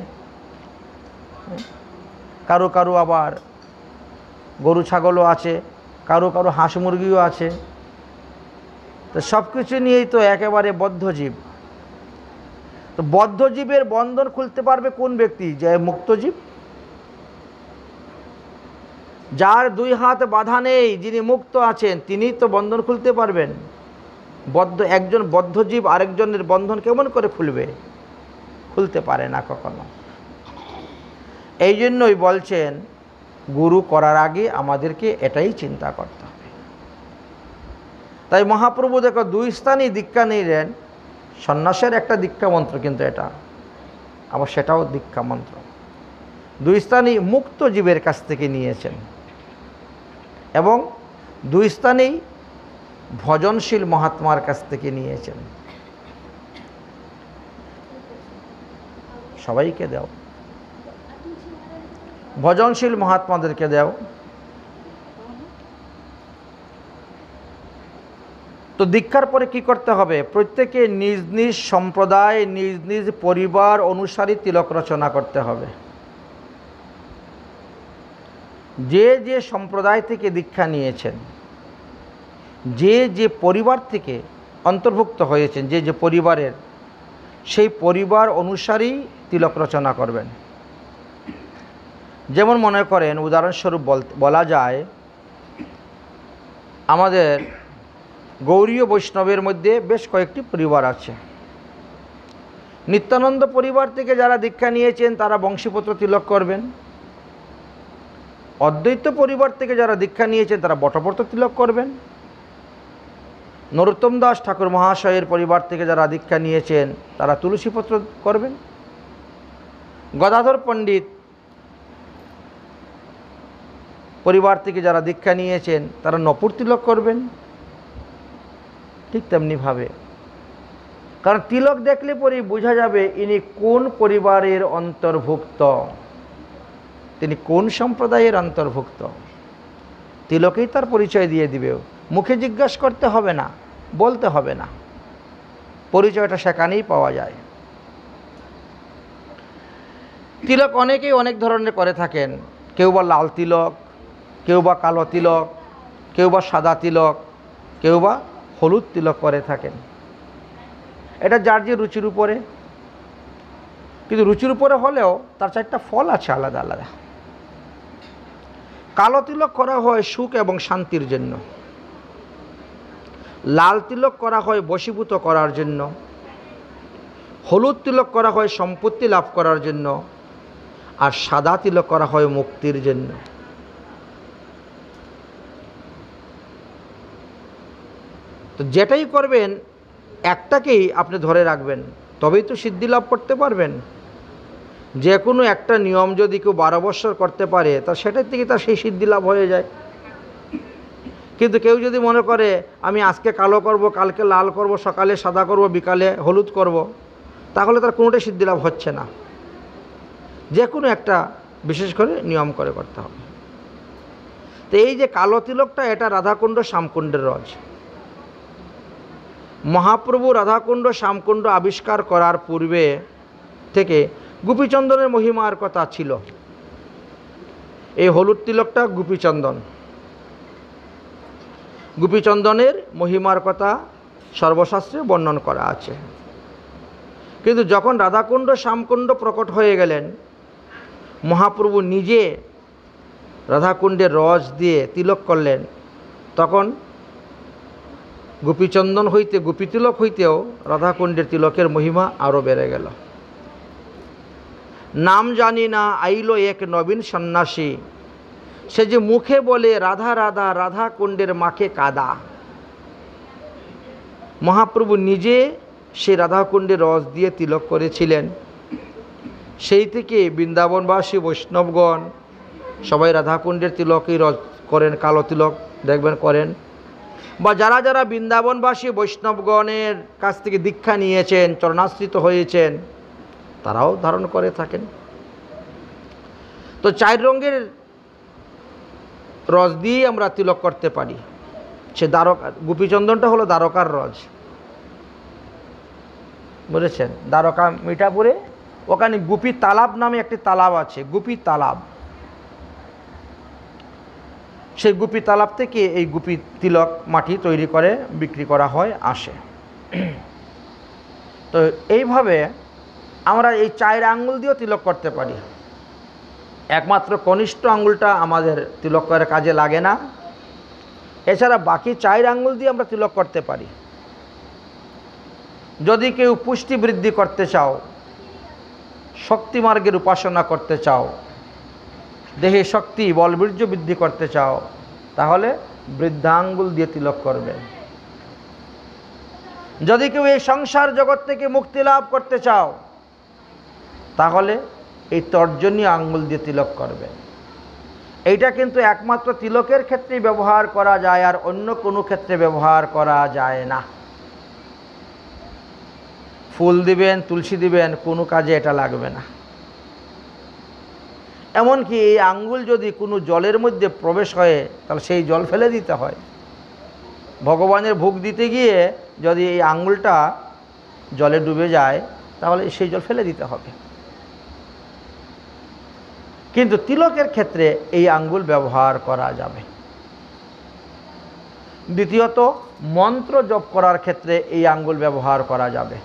কারো কারো আবার গরু ছাগলও আছে, কারো কারো হাঁস মুরগিও আছে। তো সব কিছু নিয়েই তো একেবারে বদ্ধজীব। তো বদ্ধজীবের বন্ধন খুলতে পারবে কোন ব্যক্তি? যে মুক্তজীব, যার দুই হাত বাঁধা নেই, যিনি মুক্ত আছেন, তিনিই তো বন্ধন খুলতে পারবেন। একজন বদ্ধজীব আরেকজনের বন্ধন কেমন করে খুলবে? খুলতে পারে না কখনো। এই জন্যই বলছেন, গুরু করার আগে আমাদেরকে এটাই চিন্তা করতে হবে। তাই মহাপ্রভু দেখো দুই স্থানেই দীক্ষা নিলেন। সন্ন্যাসের একটা দীক্ষা মন্ত্র, কিন্তু এটা আবার সেটাও দীক্ষা মন্ত্র। দুই স্থানেই মুক্ত জীবের কাছ থেকে নিয়েছেন, এবং দুই স্থানেই ভজনশীল মহাত্মার কাছ থেকে নিয়েছেন। সবাইকে দাও, ভজনশীল মহাত্মাদেরকে দাও। তো দীক্ষার পরে কি করতে হবে? প্রত্যেকে নিজ নিজ সম্প্রদায়, নিজ নিজ পরিবার অনুসারী তিলক রচনা করতে হবে। যে যে সম্প্রদায় থেকে দীক্ষা নিয়েছেন, যে যে পরিবার থেকে অন্তর্ভুক্ত হয়েছেন, যে যে পরিবারের, সেই পরিবার অনুসারী তিলক রচনা করবেন। যেমন মনে করেন, উদাহরণস্বরূপ বলা যায়, আমাদের গৌড়ীয় বৈষ্ণবের মধ্যে বেশ কয়েকটি পরিবার আছে। নিত্যানন্দ পরিবার থেকে যারা দীক্ষা নিয়েছেন তারা বংশীপত্র তিলক করবেন। অদ্বৈত পরিবার থেকে যারা দীক্ষা নিয়েছেন তারা বটপত্র তিলক করবেন। নরোত্তম দাস ঠাকুর মহাশয়ের পরিবার থেকে যারা দীক্ষা নিয়েছেন তারা তুলসীপত্র করবেন। গদাধর পণ্ডিত পরিবার থেকে যারা দীক্ষা নিয়েছেন তারা নপুর তিলক করবেন। ঠিক তেমনিভাবে, কারণ তিলক দেখলে পরেই বোঝা যাবে ইনি কোন পরিবারের অন্তর্ভুক্ত, তিনি কোন সম্প্রদায়ের অন্তর্ভুক্ত। তিলকেই তার পরিচয় দিয়ে দিবে। মুখে জিজ্ঞাসা করতে হবে না, বলতে হবে না, পরিচয়টা সেখানেই পাওয়া যায়। তিলক অনেকেই অনেক ধরনের করে থাকেন। কেউ বা লাল তিলক, কেউ বা কালো তিলক, কেউ বা সাদা তিলক, কেউ বা হলুদ তিলক করে থাকেন। এটা যার যে রুচির উপরে। কিন্তু রুচির উপরে হলেও তার চারটা ফল আছে আলাদা আলাদা। কালো তিলক করা হয় সুখ এবং শান্তির জন্য, লাল তিলক করা হয় বশীভূত করার জন্য, হলুদ তিলক করা হয় সম্পত্তি লাভ করার জন্য, আর সাদা তিলক করা হয় মুক্তির জন্য। তো যেটাই করবেন একটাকেই আপনি ধরে রাখবেন, তবেই তো সিদ্ধি লাভ করতে পারবেন। যে কোনো একটা নিয়ম যদি কেউ 12 বৎসর করতে পারে, তা সেটার থেকে তার সেই সিদ্ধি লাভ হয়ে যায়। কিন্তু কেউ যদি মনে করে আমি আজকে কালো করব, কালকে লাল করব, সকালে সাদা করব, বিকালে হলুদ করব, তাহলে তার কোনোটাই সিদ্ধি লাভ হচ্ছে না। যে কোনো একটা বিশেষ করে নিয়ম করে করতে হবে। তো এই যে কালো তিলকটা, এটা রাধাকুণ্ড শ্যামকুণ্ডের রজ। মহাপ্রভু রাধাকুণ্ড শ্যামকুণ্ড আবিষ্কার করার পূর্বে থেকে গোপীচন্দনের মহিমার কথা ছিল। এই হলুদ তিলকটা গোপীচন্দন, গোপীচন্দনের মহিমার কথা সর্বশাস্ত্রে বর্ণন করা আছে। কিন্তু যখন রাধাকুণ্ড শ্যামকুণ্ড প্রকট হয়ে গেলেন, মহাপ্রভু নিজে রাধাকুণ্ডের রস দিয়ে তিলক করলেন, তখন গোপীচন্দন হইতে গোপী তিলক হইতেও রাধাকুণ্ডের তিলকের মহিমা আরও বেড়ে গেল। নাম জানি না আইলো এক নবীন সন্ন্যাসী, সে যে মুখে বলে রাধা রাধা, রাধা কুণ্ডের মাখে কাদা। মহাপ্রভু নিজে সে রাধাকুণ্ডের রস দিয়ে তিলক করেছিলেন। সেই থেকে বৃন্দাবনবাসী বৈষ্ণবগণ সবাই রাধাকুণ্ডের তিলকই রস করেন, কালো তিলক দেখবেন করেন। বা যারা যারা বৃন্দাবনবাসী বৈষ্ণবগণের কাছ থেকে দীক্ষা নিয়েছেন, চরণাশ্রিত হয়েছেন, তারাও ধারণ করে থাকেন। তো 4 রঙের রস দিয়ে আমরা তিলক করতে পারি। সে দ্বারকা, গোপীচন্দনটা হলো দ্বারকার রস, বুঝেছেন? দ্বারকা মিঠাপুরে ওখানে গোপী তালাব নামে একটি তালাব আছে, গোপী তালাব। সেই গোপী তালাব থেকে এই গোপী তিলক মাটি তৈরি করে বিক্রি করা হয়, আসে। তো এইভাবে আমরা এই 4 আঙ্গুল দিয়েও তিলক করতে পারি। একমাত্র কনিষ্ঠ আঙ্গুলটা আমাদের তিলক করার কাজে লাগে না। এছাড়া বাকি 4 আঙ্গুল দিয়ে আমরা তিলক করতে পারি। যদি কেউ পুষ্টি বৃদ্ধি করতে চাও, শক্তি মার্গের উপাসনা করতে চাও, দেহে শক্তি বলবীর্য বৃদ্ধি করতে চাও, তাহলে বৃদ্ধাঙ্গুল দিয়ে তিলক করবে। যদি কেউ এই সংসার জগৎ থেকে মুক্তি লাভ করতে চাও, তাহলে এই তর্জনী আঙ্গুল দিয়ে তিলক করবে। এইটা কিন্তু একমাত্র তিলকের ক্ষেত্রেই ব্যবহার করা যায়, আর অন্য কোনো ক্ষেত্রে ব্যবহার করা যায় না। ফুল দিবেন, তুলসী দিবেন, কোনো কাজে এটা লাগবে না। এমনকি এই আঙ্গুল যদি কোনো জলের মধ্যে প্রবেশ হয়, তাহলে সেই জল ফেলে দিতে হয়। ভগবানের ভোগ দিতে গিয়ে যদি এই আঙ্গুলটা জলে ডুবে যায়, তাহলে সেই জল ফেলে দিতে হবে। কিন্তু তিলকের ক্ষেত্রে এই আঙ্গুল ব্যবহার করা যাবে। দ্বিতীয়ত, মন্ত্র জপ করার ক্ষেত্রে এই আঙ্গুল ব্যবহার করা যাবে।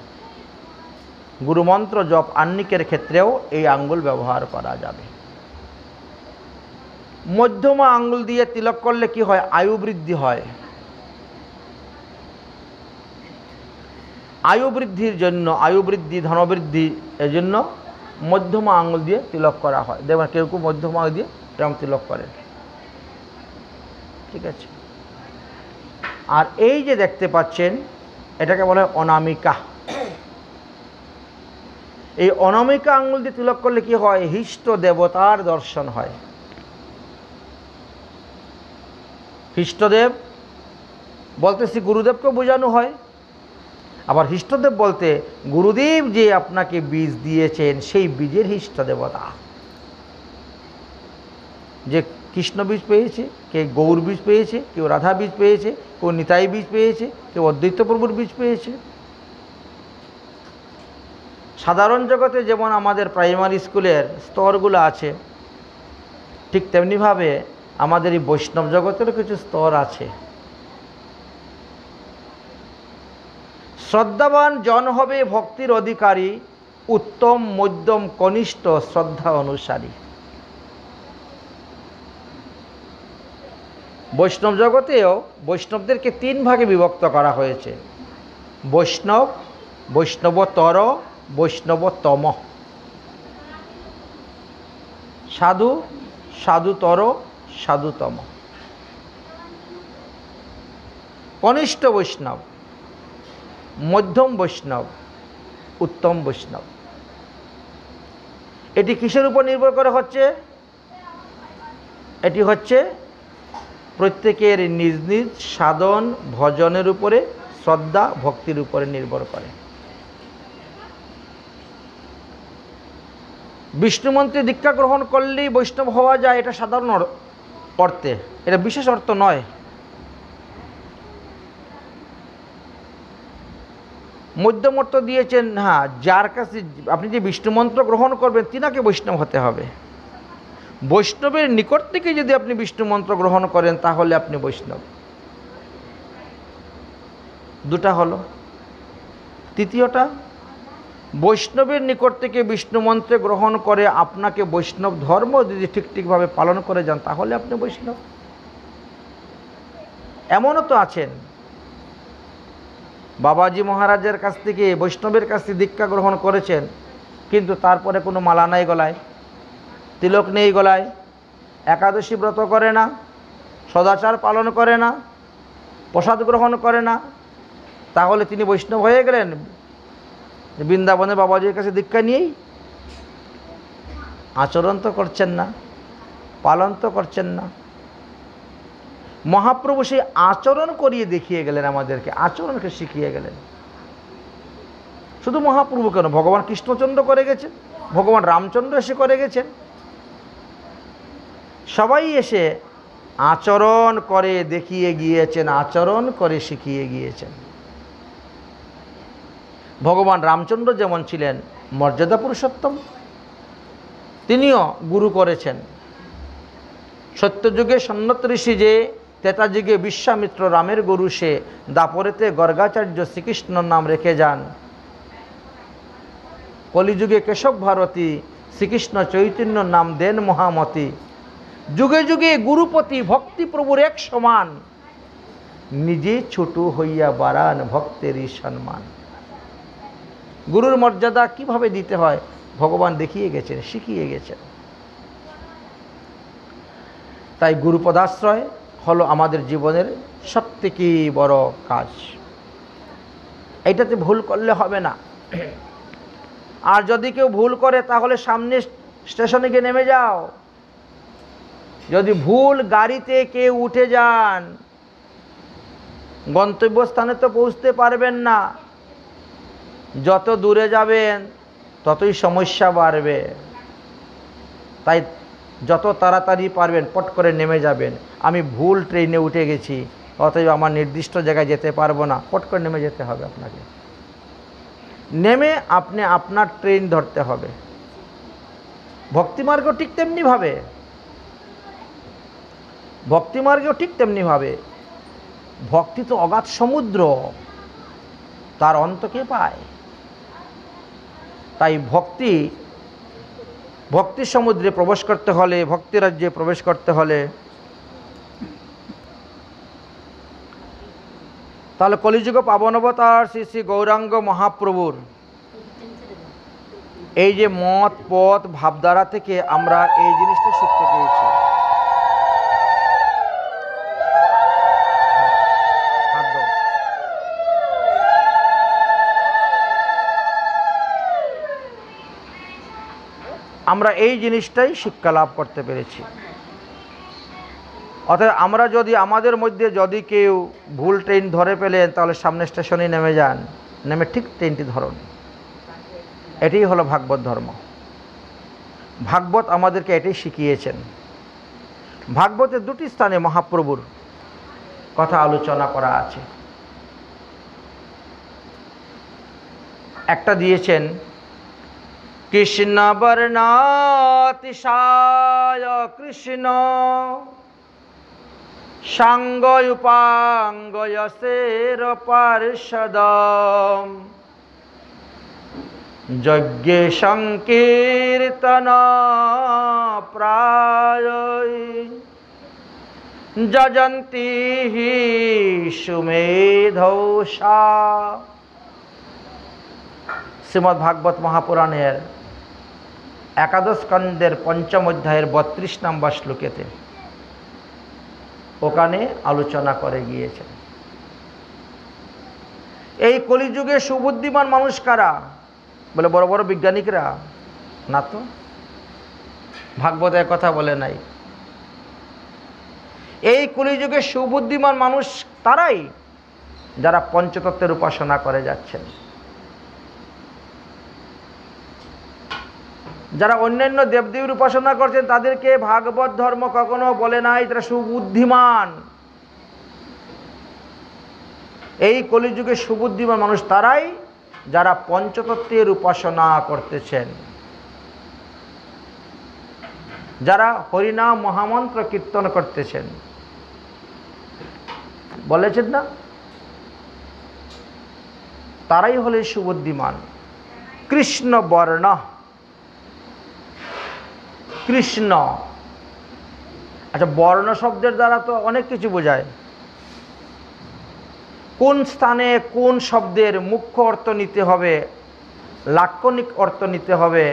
গুরুমন্ত্র জপ আহ্নিকের ক্ষেত্রেও এই আঙ্গুল ব্যবহার করা যাবে। মধ্যমা আঙ্গুল দিয়ে তিলক করলে কি হয়? আয়ু বৃদ্ধি হয়। আয়ু বৃদ্ধির জন্য, আয়ু বৃদ্ধি, ধনবৃদ্ধি, এই জন্য মধ্যমা আঙ্গুল দিয়ে তিলক করা হয়। দেখবেন কেউ কেউ মধ্যমা দিয়ে এরকম তিলক করেন, ঠিক আছে? আর এই যে দেখতে পাচ্ছেন, এটাকে বলা হয় অনামিকা। এই অনামিকা আঙ্গুল দিয়ে তিলক করলে কি হয়? হিষ্ট দেবতার দর্শন হয়। হিষ্টদেব বলতে শ্রী গুরুদেবকেও বোঝানো হয়। আবার হিষ্টদেব বলতে গুরুদেব যে আপনাকে বীজ দিয়েছেন, সেই বীজের হিষ্ট দেবতা। যে কৃষ্ণ বীজ পেয়েছে, কে গৌর বীজ পেয়েছে, কেউ রাধা বীজ পেয়েছে, কেউ নিতাই বীজ পেয়েছে, কেউ অদ্বৈত প্রভুর বীজ পেয়েছে। সাধারণ জগতে যেমন আমাদের প্রাইমারি স্কুলের স্তরগুলো আছে, ঠিক তেমনিভাবে আমাদের এই বৈষ্ণব জগতেরও কিছু স্তর আছে। শ্রদ্ধাবান জন হবে ভক্তির অধিকারী, উত্তম মধ্যম কনিষ্ঠ শ্রদ্ধা অনুসারী। বৈষ্ণব জগতেও বৈষ্ণবদেরকে 3 ভাগে বিভক্ত করা হয়েছে: বৈষ্ণব, বৈষ্ণবতর, বৈষ্ণবতম। সাধু, সাধুতর, সাধুতম। কনিষ্ঠ বৈষ্ণব, মধ্যম বৈষ্ণব, উত্তম বৈষ্ণব। এটি কিসের উপর নির্ভর করে হচ্ছে? এটি হচ্ছে প্রত্যেকের নিজ নিজ সাধন ভজনের উপরে, শ্রদ্ধা ভক্তির উপরে নির্ভর করে। বিষ্ণু মন্ত্রে দীক্ষা গ্রহণ করলেই বৈষ্ণব হওয়া যায়, এটা সাধারণ অর্থে, এটা বিশেষ অর্থ নয়। মধ্যমর্ত দিয়েছেন, হ্যাঁ, যার কাছে আপনি যে বিষ্ণু মন্ত্র গ্রহণ করবেন তিনাকে বৈষ্ণব হতে হবে। বৈষ্ণবের নিকট থেকে যদি আপনি বিষ্ণু মন্ত্র গ্রহণ করেন তাহলে আপনি বৈষ্ণব। দুটা হলো। তৃতীয়টা, বৈষ্ণবের নিকট থেকে বিষ্ণু মন্ত্র গ্রহণ করে আপনাকে বৈষ্ণব ধর্ম যদি ঠিকভাবে পালন করে যান তাহলে আপনি বৈষ্ণব। এমনও তো আছেন বাবাজি মহারাজের কাছ থেকে, বৈষ্ণবের কাছ থেকে দীক্ষা গ্রহণ করেছেন, কিন্তু তারপরে কোনো মালা নাই গলায়, তিলক নেই গলায়, একাদশী ব্রত করে না, সদাচার পালন করে না, প্রসাদ গ্রহণ করে না, তাহলে তিনি বৈষ্ণব হয়ে গেলেন বৃন্দাবনে বাবাজির কাছে দীক্ষা নিয়েই? আচরণ তো করছেন না, পালন তো করছেন না। মহাপ্রভু সেই আচরণ করিয়ে দেখিয়ে গেলেন, আমাদেরকে আচরণকে শিখিয়ে গেলেন। শুধু মহাপ্রভু কেন, ভগবান কৃষ্ণচন্দ্র করে গেছেন, ভগবান রামচন্দ্র এসে করে গেছেন। সবাই এসে আচরণ করে দেখিয়ে গিয়েছেন, আচরণ করে শিখিয়ে গিয়েছেন। ভগবান রামচন্দ্র যেমন ছিলেন মর্যাদা পুরুষোত্তম, তিনিও গুরু করেছেন। সত্যযুগে সন্ন্যত ঋষি যে, ত্রেতাযুগে বিশ্বামিত্র রামের গুরু সে, দাপরেতে গর্গাচার্য শ্রীকৃষ্ণর নাম রেখে যান। কলিযুগে কেশব ভারতী শ্রীকৃষ্ণ চৈতন্যর নাম দেন মহামতি। যুগে যুগে গুরুপতি ভক্তি প্রভুর এক সমান, নিজে ছোট হইয়া বাড়ান ভক্তেরই সম্মান। গুরুর মর্যাদা কিভাবে দিতে হয় ভগবান দেখিয়ে গেছেন, শিখিয়ে গেছেন। তাই গুরুপদাশ্রয় হলো আমাদের জীবনের সবথেকে বড় কাজ। এইটাতে ভুল করলে হবে না। আর যদি কেউ ভুল করে তাহলে সামনে স্টেশনে গিয়ে নেমে যাও। যদি ভুল গাড়িতে কেউ উঠে যান, গন্তব্যস্থানে তো পৌঁছতে পারবেন না। যত দূরে যাবেন ততই সমস্যা বাড়বে। তাই যত তাড়াতাড়ি পারবেন পট করে নেমে যাবেন। আমি ভুল ট্রেনে উঠে গেছি, অতএব আমার নির্দিষ্ট জায়গায় যেতে পারবো না, পট করে নেমে যেতে হবে আপনাকে। নেমে আপনি আপনার ট্রেন ধরতে হবে। ভক্তিমার্গও ঠিক তেমনিভাবে, ভক্তিমার্গেও ঠিক তেমনিভাবে। ভক্তি তো অগাধ সমুদ্র, তার অন্ত কে পায়? তাই ভক্তি সমুদ্রে প্রবেশ করতে হলে, ভক্তি রাজ্যে প্রবেশ করতে হলে তাহলে কলিযুগ পাবন অবতার শ্রী শ্রী গৌরাঙ্গ মহাপ্রভুর এই যে মত পথ ভাবধারা থেকে আমরা এই জিনিসটা শিখতে পেরেছি। আমরা এই জিনিসটাই শিক্ষা লাভ করতে পেরেছি। অর্থাৎ আমরা যদি আমাদের মধ্যে যদি কেউ ভুল ট্রেন ধরে পেলেন তাহলে সামনে স্টেশনে নেমে যান, নেমে ঠিক ট্রেনটি ধরুন। এটাই হলো ভাগবত ধর্ম। ভাগবত আমাদেরকে এটাই শিখিয়েছেন। ভাগবতের দুটি স্থানে মহাপ্রভুর কথা আলোচনা করা আছে। একটা দিয়েছেন কৃষ্ণ বর্ণাতিশায় কৃষ্ণ সাঙ্গ উপাঙ্গয়সের পার্ষদম যজ্ঞে সংকীর্তন প্রায় যজন্তি হি সুমেধৌষা। শ্রীমদ্ ভাগবত মহাপুরাণের একাদশ স্কন্ধের পঞ্চম অধ্যায়ের 32 নম্বর শ্লোকেতে ওখানে আলোচনা করে গিয়েছেন। এই কলিযুগে সুবুদ্ধিমান মানুষ কারা? বলে বড় বড় বিজ্ঞানিকরা? না তো, ভাগবত এর কথা বলে নাই। এই কলিযুগে সুবুদ্ধিমান মানুষ তারাই যারা পঞ্চতত্ত্বের উপাসনা করে যাচ্ছেন। যারা অন্যান্য দেবদেবীর উপাসনা করছেন তাদেরকে ভাগবত ধর্ম কখনো বলে নাই তারা সুবুদ্ধিমান। এই কলিযুগে সুবুদ্ধিমান মানুষ তারাই যারা পঞ্চতত্ত্বের উপাসনা করতেছেন, যারা হরিনাম মহামন্ত্র কীর্তন করতেছেন, বলেছেন না, তারাই হলেন সুবুদ্ধিমান। কৃষ্ণ বর্ণ, কৃষ্ণ, আচ্ছা বর্ণ শব্দের দ্বারা তো অনেক কিছু বোঝায়। কোন স্থানে কোন শব্দের মুখ্য অর্থ নিতে হবে, লাক্ষণিক অর্থ নিতে হবে,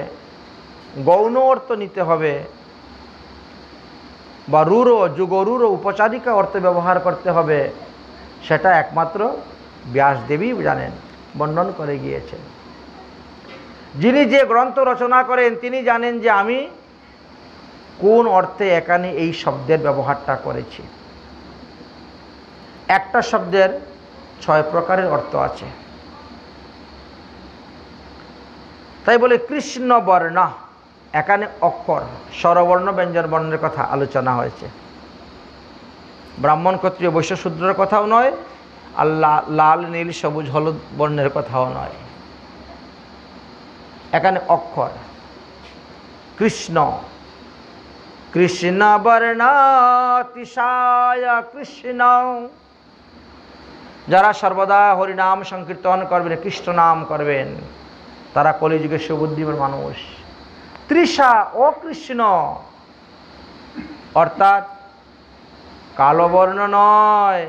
গৌণ অর্থ নিতে হবে, বা রূঢ় যুগরূঢ় উপচারিকা অর্থ ব্যবহার করতে হবে, সেটা একমাত্র ব্যাসদেবী জানেন, বর্ণন করে গিয়েছেন। যিনি যে গ্রন্থ রচনা করেন তিনি জানেন যে আমি কোন অর্থে এখানে এই শব্দের ব্যবহারটা করেছি। একটা শব্দের 6 প্রকারের অর্থ আছে। তাই বলে কৃষ্ণ বর্ণ, এখানে অক্ষর স্বরবর্ণ ব্যঞ্জন বর্ণের কথা আলোচনা হয়েছে। ব্রাহ্মণ ক্ষত্রিয় বৈশ্য শূদ্রের কথাও নয়, আর লাল নীল সবুজ হলুদ বর্ণের কথাও নয়। এখানে অক্ষর। কৃষ্ণ, কৃষ্ণ বর্ণাতিশায় কৃষ্ণ, যারা সর্বদা হরিনাম সংকীর্তন করবেন, কৃষ্ণ নাম করবেন, তারা কলিযুগে সুবুদ্ধিমান মানুষ। তৃষা অকৃষ্ণ, অর্থাৎ কালো বর্ণ নয়,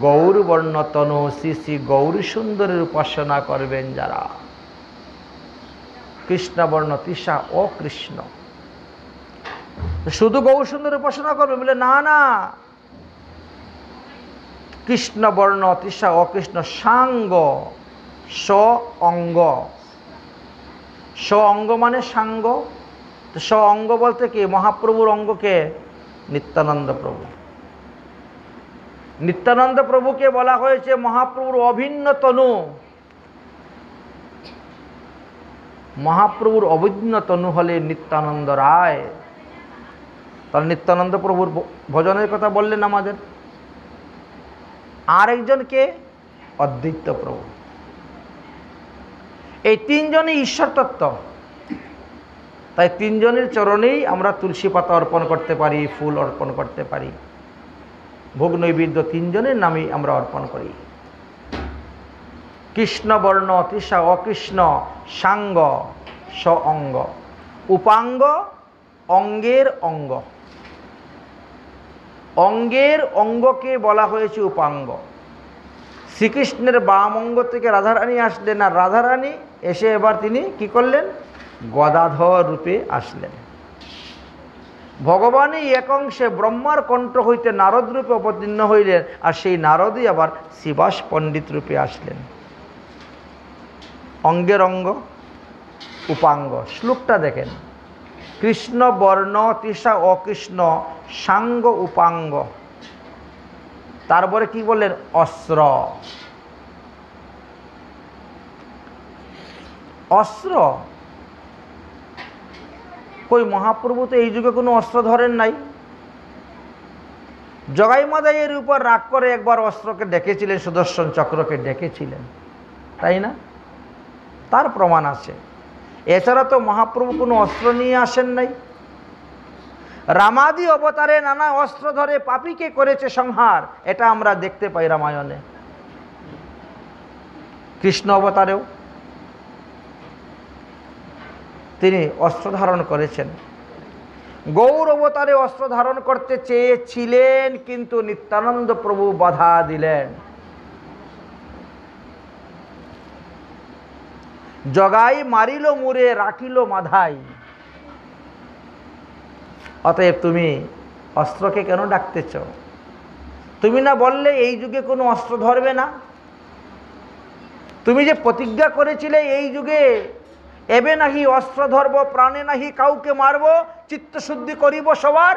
গৌর বর্ণ তনু শ্রী শ্রী গৌরী সুন্দরের উপাসনা করবেন যারা, কৃষ্ণ বর্ণ তৃষা অকৃষ্ণ। শুধু গৌর সুন্দর উপাসনা করবে বলে না, না, কৃষ্ণ বর্ণ তৃষা অকৃষ্ণ সাঙ্গ, স অঙ্গ, স অঙ্গ মানে সাঙ্গ। তো স অঙ্গ বলতে কি? মহাপ্রভুর অঙ্গকে নিত্যানন্দ প্রভু। নিত্যানন্দ প্রভুকে বলা হয়েছে মহাপ্রভুর অভিন্ন তনু। মহাপ্রভুর অভিন্ন তনু হলে নিত্যানন্দ রায়। তাহলে নিত্যানন্দ প্রভুর ভজনের কথা বললেন আমাদের। আরেকজনকে অদ্বৈত প্রভু। এই তিনজনই ঈশ্বর তত্ত্ব। তাই তিনজনের চরণেই আমরা তুলসী পাতা অর্পণ করতে পারি, ফুল অর্পণ করতে পারি, ভোগ নৈবেদ্য তিনজনের নামেই আমরা অর্পণ করি। কৃষ্ণ বর্ণ তৃষা অকৃষ্ণ সাঙ্গ স অঙ্গ, উপাঙ্গ অঙ্গের অঙ্গ। অঙ্গের অঙ্গকে বলা হয়েছে উপাঙ্গ। শ্রীকৃষ্ণের বাম অঙ্গ থেকে রাধারানী আসলেন, আর রাধারানী এসে এবার তিনি কি করলেন? গদাধর রূপে আসলেন। ভগবানই এক অংশে ব্রহ্মার কণ্ঠ হইতে নারদ রূপে অবতীর্ণ হইলেন, আর সেই নারদই আবার শিবাস পণ্ডিত রূপে আসলেন। অঙ্গের অঙ্গ, উপাঙ্গ। শ্লোকটা দেখেন, কৃষ্ণ বর্ণ তৃষা অকৃষ্ণ সাঙ্গ উপাঙ্গ। তারপরে কি বললেন? অস্ত্র। অস্ত্র কই? মহাপ্রভু তো এই যুগে কোনো অস্ত্র ধরেন নাই। জগাই মাদাইয়ের উপর রাগ করে একবার অস্ত্রকে ডেকেছিলেন, সুদর্শন চক্রকে ডেকেছিলেন, তাই না? তার প্রমাণ আছে। এছাড়া তো মহাপ্রভু কোনো অস্ত্র নিয়ে আসেন নাই। রামাদি অবতারে নানা অস্ত্র ধরে পাপীকে করেছে সংহার, এটা আমরা দেখতে পাই রামায়ণে। কৃষ্ণ অবতারেও তিনি অস্ত্র ধারণ করেছেন। গৌর অবতারে অস্ত্র ধারণ করতে চেয়েছিলেন, কিন্তু নিত্যানন্দ প্রভু বাধা দিলেন। জগাই মারিল মুরে রাখিল মাধাই। অতএব তুমি অস্ত্রকে কেন ডাকতেছ? তুমি না বললে এই যুগে কোনো অস্ত্র ধরবে না? তুমি যে প্রতিজ্ঞা করেছিলে এই যুগে এবে নাহি অস্ত্র ধরব, প্রাণে নাহি কাউকে মারব, চিত্তশুদ্ধি করিব সবার,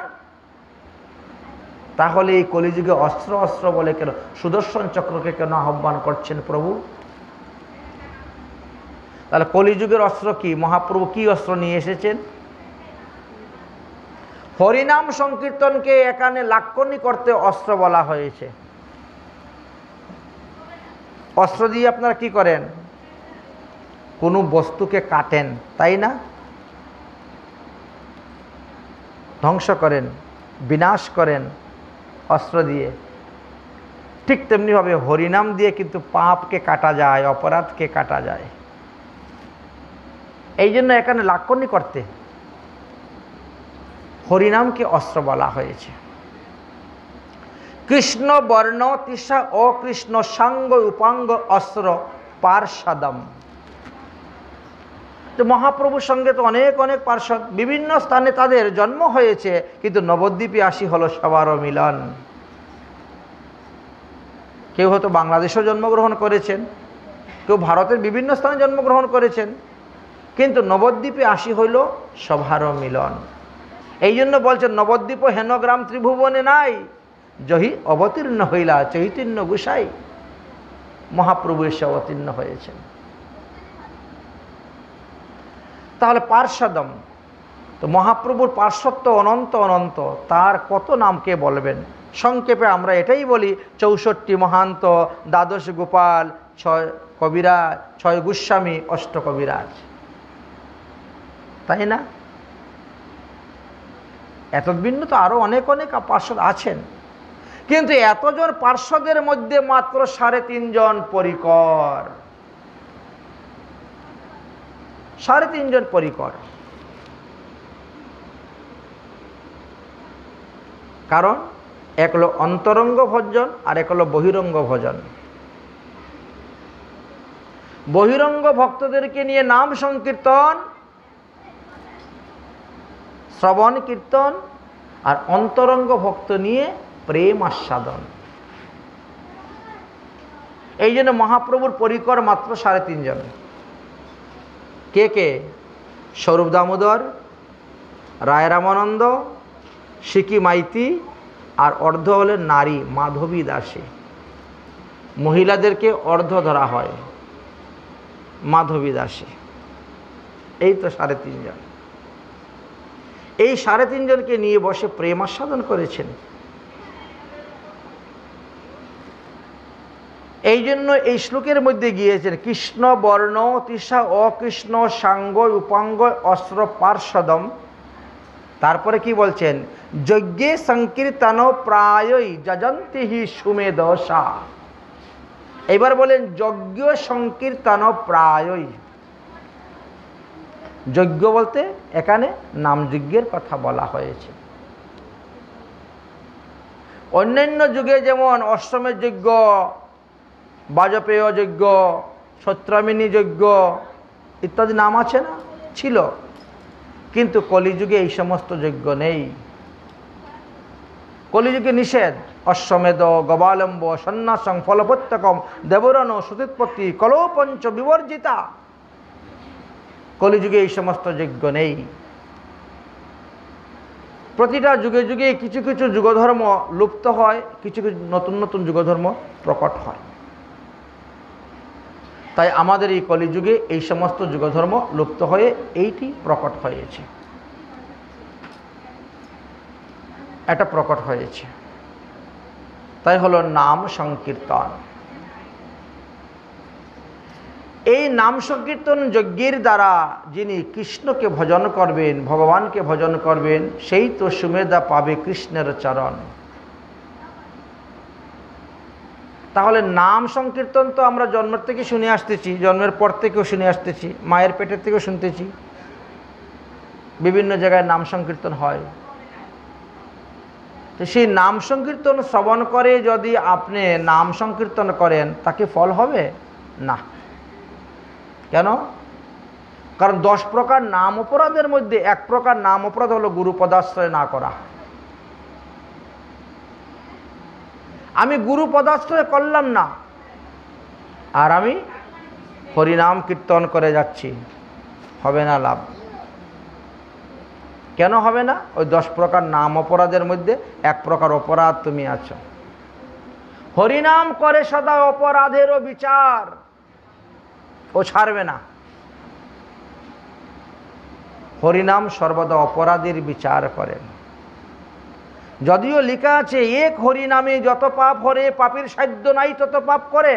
তাহলে এই কলিযুগে অস্ত্র অস্ত্র বলে কেন সুদর্শন চক্রকে কেন আহ্বান করছেন প্রভু? তাহলে কলিযুগের অস্ত্র কি? মহাপ্রভু কি অস্ত্র নিয়ে এসেছেন? হরিনাম সংকীর্তনকে এখানে লাক্ষণিক করতে অস্ত্র বলা হয়েছে। অস্ত্র দিয়ে আপনারা কি করেন? কোনো বস্তুকে কাটেন, তাই না? ধ্বংস করেন, বিনাশ করেন অস্ত্র দিয়ে। ঠিক তেমনিভাবে হরিনাম দিয়ে কিন্তু পাপকে কাটা যায়, অপরাধকে কাটা যায়। এই জন্য এখানে লাক্ষণী করতে হরিনামকে অস্ত্র বলা হয়েছে। কৃষ্ণ বর্ণ তৃষা অকৃষ্ণ সাঙ্গ উপাঙ্গ অস্ত্র পার্ষদম। তো মহাপ্রভুর সঙ্গে তো অনেক অনেক পার্ষদ, বিভিন্ন স্থানে তাদের জন্ম হয়েছে, কিন্তু নবদ্বীপে আসি হলো সবারও মিলন। কেউ হয়তো বাংলাদেশেও জন্মগ্রহণ করেছেন, কেউ ভারতের বিভিন্ন স্থানে জন্মগ্রহণ করেছেন, কিন্তু নবদ্বীপে আসি হইল সভারও মিলন। এই জন্য বলছেন নবদ্বীপ হেনগ্রাম ত্রিভুবনে নাই, জহি অবতীর্ণ হইলা চৈতন্য গোসাই। মহাপ্রভু এসে অবতীর্ণ হয়েছেন। তাহলে পার্ষদম, তো মহাপ্রভুর পার্শ্বত্ব অনন্ত অনন্ত, তার কত নামকে বলবেন? সংক্ষেপে আমরা এটাই বলি, 64 মহান্ত, 12 গোপাল, 6 কবিরাজ, 6 গোস্বামী, 8 কবিরাজ, তাই না? এতদ্ভিন্ন তো আরও অনেক অনেক পার্ষদ আছেন, কিন্তু এতজন পার্ষদের মধ্যে মাত্র 3.5 জন পরিকর। 3.5 জন পরিকর। কারণ এক হলো অন্তরঙ্গ ভজন আর এক হলো বহিরঙ্গ ভজন। বহিরঙ্গ ভক্তদেরকে নিয়ে নাম সংকীর্তন, শ্রবণ কীর্তন, আর অন্তরঙ্গ ভক্ত নিয়ে প্রেম আস্বাদন। এই জন্য মহাপ্রভুর পরিকর মাত্র 3.5 জন। কে কে? স্বরূপ দামোদর, রায় রামানন্দ, সিকি মাইতি, আর অর্ধ হলেন নারী মাধবী দাসী। মহিলাদেরকে অর্ধ ধরা হয়, মাধবী দাসী। এই তো 3.5 জন। এই 3.5 জনকে নিয়ে বসে প্রেম আস্বাদন করেছেন। এই জন্য এই শ্লোকের মধ্যে গিয়েছেন কৃষ্ণ বর্ণ তৃষা অকৃষ্ণ সাঙ্গ উপাঙ্গ অস্ত্র পার্ষদম। তারপরে কি বলছেন? যজ্ঞে সংকীর্তন প্রায়ই যজন্তি হি সুমেধসা। এবার বলেন যজ্ঞ সংকীর্তন প্রায়ই। যজ্ঞ বলতে এখানে নাম যজ্ঞের কথা বলা হয়েছে। অন্যান্য যুগে যেমন অশ্বমেধ যজ্ঞ, বাজপেয় যজ্ঞ, সত্রামিনী যজ্ঞ ইত্যাদি নাম আছে না, ছিল, কিন্তু কলিযুগে এই সমস্ত যজ্ঞ নেই। কলিযুগে নিষেধ। অশ্বমেধ গবালম্ব সন্ন্যাসং ফলপ্রত্যকম দেবরণ সুতিৎপত্তি কলোপঞ্চ বিবর্জিতা। কলিযুগে এই সমস্ত যজ্ঞ নেই। প্রতিটা যুগে যুগে কিছু কিছু যুগধর্ম লুপ্ত হয়, কিছু কিছু নতুন নতুন যুগধর্ম প্রকট হয়। তাই আমাদের এই কলিযুগে এই সমস্ত যুগধর্ম লুপ্ত হয়ে এইটি প্রকট হয়েছে, এটা প্রকট হয়েছে। তাই হলো নাম সংকীর্তন। এই নাম সংকীর্তন যজ্ঞের দ্বারা যিনি কৃষ্ণকে ভজন করবেন, ভগবানকে ভজন করবেন, সেই তো সুমেধা পাবে কৃষ্ণের চরণ। তাহলে নাম সংকীর্তন তো আমরা জন্মের থেকে শুনে আসতেছি, জন্মের পর থেকেও শুনে আসতেছি, মায়ের পেটের থেকেও শুনতেছি, বিভিন্ন জায়গায় নাম সংকীর্তন হয়। তো সেই নাম সংকীর্তন শ্রবণ করে যদি আপনি নাম সংকীর্তন করেন, তাকে ফল হবে না। কেন? কারণ 10 প্রকার নাম অপরাধের মধ্যে 1 প্রকার নাম অপরাধ হলো গুরু পদাশ্রয় না করা। আমি গুরু পদাশ্রয় করলাম না, আর আমি হরিনাম কীর্তন করে যাচ্ছি, হবে না লাভ। কেন হবে না? ওই 10 প্রকার নাম অপরাধের মধ্যে 1 প্রকার অপরাধ তুমি আছো। হরিনাম করে সদা অপরাধেরও বিচার, ও ছাড়বে না। হরিনাম সর্বদা অপরাধের বিচার করেন। যদিও লেখা আছে এক হরিনামে যত পাপ হরে, পাপের সাধ্য নাই তত পাপ করে,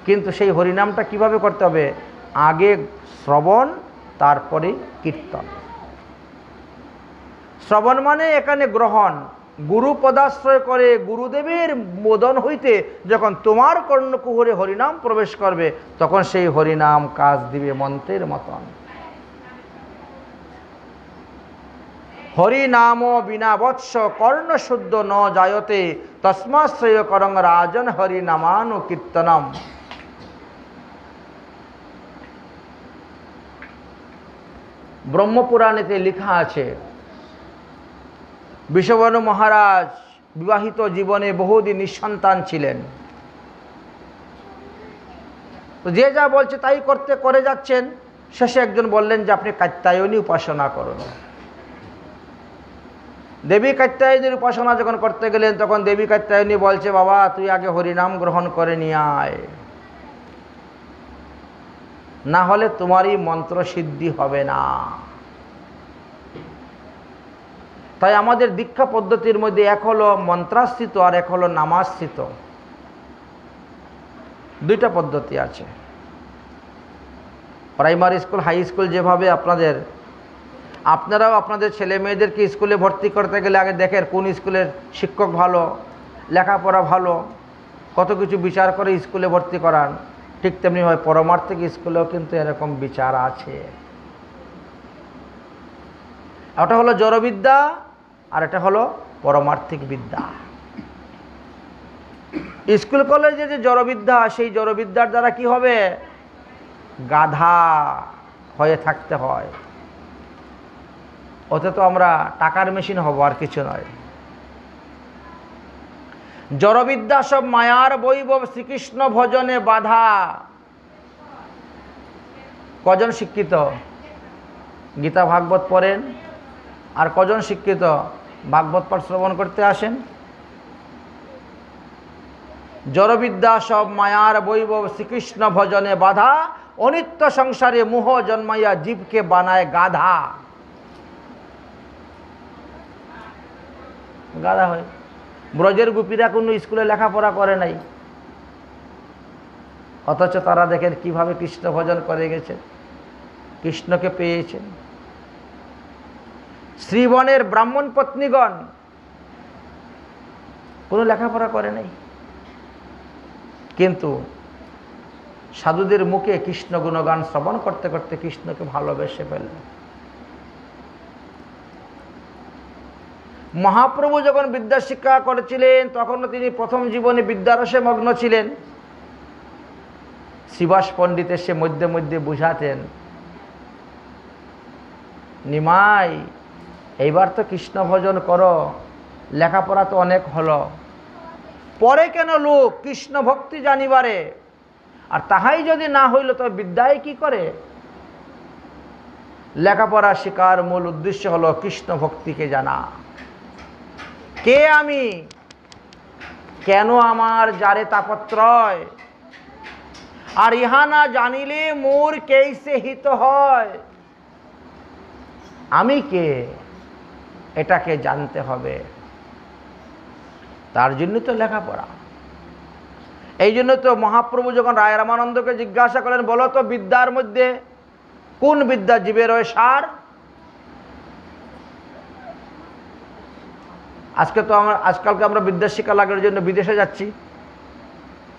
কিন্তু সেই হরিনামটা কিভাবে করতে হবে? আগে শ্রবণ, তারপরে কীর্তন। শ্রবণ মানে এখানে গ্রহণ। গুরু পদাশ্রয় করে গুরুদেবের মোদন হইতে যখন তোমার কর্ণকুহরে হরিনাম প্রবেশ করবে, তখন সেই হরিনাম কাজ দিবে মন্ত্রের মতন। হরিনাম বিনা বৎস কর্ণশুদ্ধ ন জায়তে, তস্মাশ্রয় করং রাজন হরিনামানু কীর্তনম। ব্রহ্মপুরাণেতে লেখা আছে, বিষবর্ণ মহারাজ বিবাহিত জীবনে বহুদিন নিঃসন্তান ছিলেন। তো যে যা বলছে তাই করে যাচ্ছেন। শেষে একজন বললেন যে আপনি কাত্যায়নী উপাসনা করুন। দেবী কাত্যায়নীর উপাসনা যখন করতে গেলেন, তখন দেবী কাত্যায়নী বলছে, বাবা তুই আগে হরিনাম গ্রহণ করে নিয়ে আয়, না হলে তোমারই মন্ত্র সিদ্ধি হবে না। তাই আমাদের দীক্ষা পদ্ধতির মধ্যে এক হলো মন্ত্রাশ্রিত আর এক হলো নামাশ্রিত, দুইটা পদ্ধতি আছে। প্রাইমারি স্কুল, হাই স্কুল যেভাবে আপনারাও আপনাদের ছেলে মেয়েদেরকে স্কুলে ভর্তি করতে গেলে আগে দেখেন কোন স্কুলের শিক্ষক ভালো, লেখাপড়া ভালো, কত কিছু বিচার করে স্কুলে ভর্তি করান। ঠিক তেমনিভাবে পরমার্থিক স্কুলেও কিন্তু এরকম বিচার আছে। ওটা হলো জড়বিদ্যা আর এটা হলো পরমার্থিক বিদ্যা। স্কুল কলেজে যে জড়বিদ্যা, সেই জড়বিদ্যার দ্বারা কি হবে? গাধা হয়ে থাকতে হয়। ওতে তো আমরা টাকার মেশিন হব, আর কিছু নয়। জড়বিদ্যা সব মায়ার বৈভব, শ্রীকৃষ্ণ ভজনে বাধা। কজন শিক্ষিত গীতা ভাগবত পড়েন আর কজন শিক্ষিত ভাগবত পাঠ শ্রবণ করতে আসেন? জড়বিদ্যা সব মায়ার বৈভব, শ্রীকৃষ্ণ ভজনে বাধা, অনিত্য সংসারে মোহ জন্মাইয়া জীবকে বানায় গাধা। গাধা হয়। ব্রজের গোপীরা কোনো স্কুলে লেখাপড়া করে নাই, অথচ তারা দেখেন কিভাবে কৃষ্ণ ভজন করে গেছে, কৃষ্ণকে পেয়েছেন। শ্রীবনের ব্রাহ্মণ পত্নীগণ কোনো লেখাপড়া করে নাই, কিন্তু সাধুদের মুখে কৃষ্ণ গুণগান শ্রবণ করতে করতে কৃষ্ণকে ভালোবেসে ফেললেন। মহাপ্রভু যখন বিদ্যা শিক্ষা করেছিলেন, তখনও তিনি প্রথম জীবনে বিদ্যারসে মগ্ন ছিলেন। শ্রীবাস পণ্ডিত এসে মধ্যে মধ্যে বুঝাতেন, নিমাই এইবার তো কৃষ্ণ ভজন করো, লেখাপড়া তো অনেক হলো, পরে কেন লোক কৃষ্ণ ভক্তি জানিবারে, আর তাহাই যদি না হইল তো বিদ্যায় কি করে? লেখাপড়া শেখার মূল উদ্দেশ্য হলো কৃষ্ণ ভক্তিকে জানা। কে আমি, কেন আমার যারে তাপত্রয়, আর ইহা না জানিলে মোর কেইসে হিত হয়। আমি কে, এটাকে জানতে হবে। তার জন্য তো লেখাপড়া। এই জন্য তো মহাপ্রভু যখন রায় রামানন্দকে জিজ্ঞাসা করেন, বলো তো বিদ্যার মধ্যে কোন বিদ্যা জীবের সার? আজকালকে আমরা বিদ্যা শিক্ষা লাভের জন্য বিদেশে যাচ্ছি,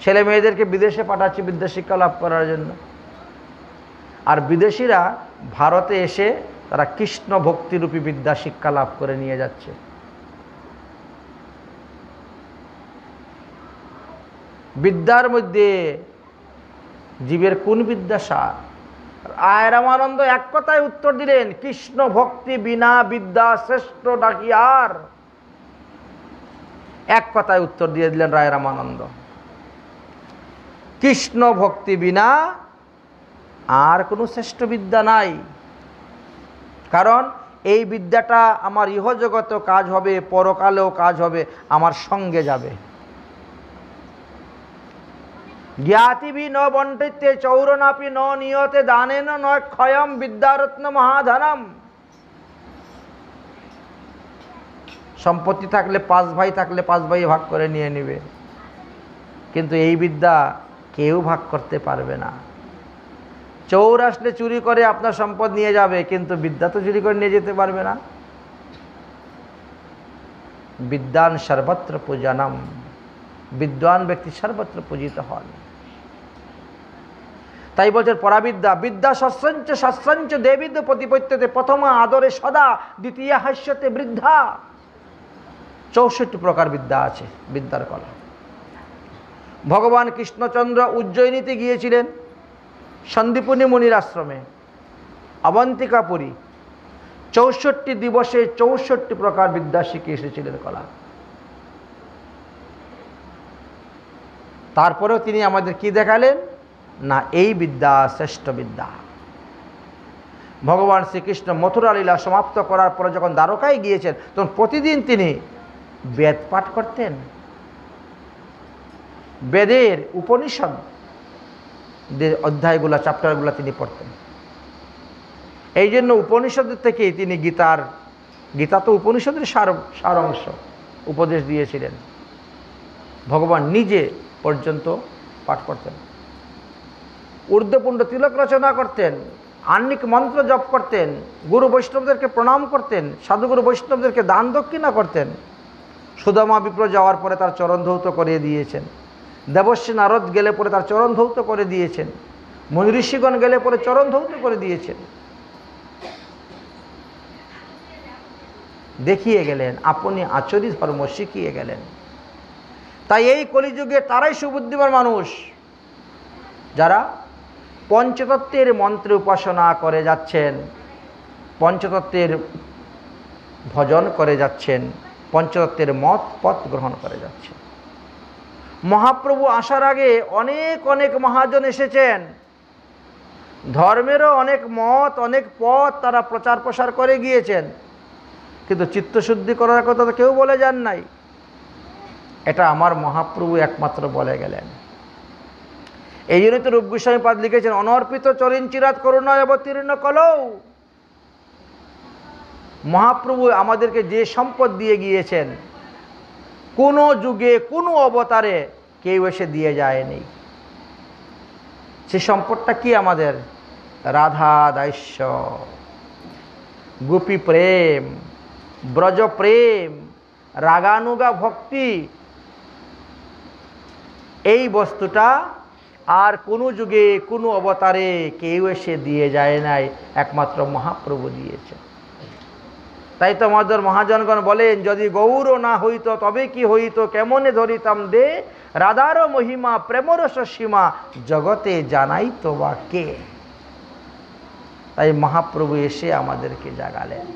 ছেলে মেয়েদেরকে বিদেশে পাঠাচ্ছি বিদ্যা শিক্ষা লাভ করার জন্য। আর বিদেশিরা ভারতে এসে তারা কৃষ্ণ ভক্তিরূপী বিদ্যা শিক্ষা লাভ করে নিয়ে যাচ্ছে। বিদ্যার মধ্যে জীবের কোন বিদ্যা সার? রায় রামানন্দ এক কথায় উত্তর দিলেন, কৃষ্ণ ভক্তি বিনা বিদ্যা শ্রেষ্ঠ নাকি আর? এক কথায় উত্তর দিয়ে দিলেন রায় রামানন্দ, কৃষ্ণ ভক্তি বিনা আর কোনো শ্রেষ্ঠ বিদ্যা নাই। কারণ এই বিদ্যাটা আমার ইহজগতেও কাজ হবে, পরকালেও কাজ হবে, আমার সঙ্গে যাবে। জ্ঞাতিভি ন বন্টিতে চৌরনাপি ন নিয়তে দানেন নয় ক্ষয়ম বিদ্যারত্ন মহাধনম। সম্পত্তি থাকলে 5 ভাই থাকলে 5 ভাই ভাগ করে নিয়ে নেবে, কিন্তু এই বিদ্যা কেউ ভাগ করতে পারবে না। চোর আসলে চুরি করে আপনার সম্পদ নিয়ে যাবে, কিন্তু বিদ্যা তো চুরি করে নিয়ে যেতে পারবে না। বিদ্যান সর্বত্র পূজানম, বিদ্বান ব্যক্তি সর্বত্র পূজিত হন। তাই বলছেন পরাবিদ্যা, বিদ্যা শস্ত্রঞ্চ শস্ত্রঞ্চ দেবীদ্য প্রতিপত্যতে, প্রথমা আদরে সদা, দ্বিতীয়া হাস্যতে বৃদ্ধা। 64 প্রকার বিদ্যা আছে বিদ্যার কলা। ভগবান কৃষ্ণচন্দ্র উজ্জয়িনীতে গিয়েছিলেন সন্দীপনী মুনির আশ্রমে, অবন্তিকাপুরী। 64 দিবসে 64 প্রকার বিদ্যা শিখে এসেছিলেন কলা। তারপরেও তিনি আমাদের কি দেখালেন না, এই বিদ্যা শ্রেষ্ঠ বিদ্যা। ভগবান শ্রীকৃষ্ণ মথুরা লীলা সমাপ্ত করার পরে যখন দ্বারকায় গিয়েছেন, তখন প্রতিদিন তিনি বেদ পাঠ করতেন। বেদের উপনিষদ অধ্যায়গুলা, চ্যাপ্টারগুলা তিনি পড়তেন। এই জন্য উপনিষদের থেকেই তিনি গীতা তো উপনিষদের সার অংশ উপদেশ দিয়েছিলেন। ভগবান নিজে পর্যন্ত পাঠ করতেন, ঊর্ধ্বপুণ্ড তিলক রচনা করতেন, আহ্নিক মন্ত্র জপ করতেন, গুরু বৈষ্ণবদেরকে প্রণাম করতেন, সাধুগুরু বৈষ্ণবদেরকে দান দক্ষিণা করতেন। সুদামা বিপ্র যাওয়ার পরে তার চরণ ধৌত করে দিয়েছেন, দেবশ্রী নারদ গেলে পরে তার চরণ ধৌত করে দিয়েছেন, মুনি ঋষিগণ গেলে পরে চরণ ধৌত করে দিয়েছেন। দেখিয়ে গেলেন, আপনি আচরি ধর্ম শিখিয়ে গেলেন। তাই এই কলিযুগে তারাই সুবুদ্ধিমান মানুষ যারা পঞ্চতত্ত্বের মন্ত্রে উপাসনা করে যাচ্ছেন, পঞ্চতত্ত্বের ভজন করে যাচ্ছেন, পঞ্চতত্ত্বের মত পথ গ্রহণ করে যাচ্ছেন। মহাপ্রভু আসার আগে অনেক অনেক মহাজন এসেছেন, ধর্মেরও অনেক মত অনেক পথ তারা প্রচার প্রসার করে গিয়েছেন, কিন্তু চিত্তশুদ্ধি করার কথা তো কেউ বলে যান নাই। এটা আমার মহাপ্রভু একমাত্র বলে গেলেন। এই জন্যই তো রূপ গোস্বামী পাদ লিখেছেন, অনর্পিত চরিন চিরাত করুণায় অবতীর্ণ কলৌ। মহাপ্রভু আমাদেরকে যে সম্পদ দিয়ে গিয়েছেন, কোনো যুগে কোনো অবতারে কেউ এসে দিয়ে যায়নি। সে সম্পদটা কি আমাদের? রাধা দাস্য, গোপী প্রেম, ব্রজ প্রেম, রাগানুগা ভক্তি। এই বস্তুটা আর কোনো যুগে কোনো অবতারে কেউ এসে দিয়ে যায় নাই, একমাত্র মহাপ্রভু দিয়েছে। তাই তো আমাদের মহাজনগণ বলেন, যদি গৌর না হইত তবে কি হইত, কেমনে ধরিতাম দে রাধার মহিমা প্রেমরস সীমা, জগতে জানাই তো বা কে। তাই মহাপ্রভু এসে আমাদেরকে জাগালেন।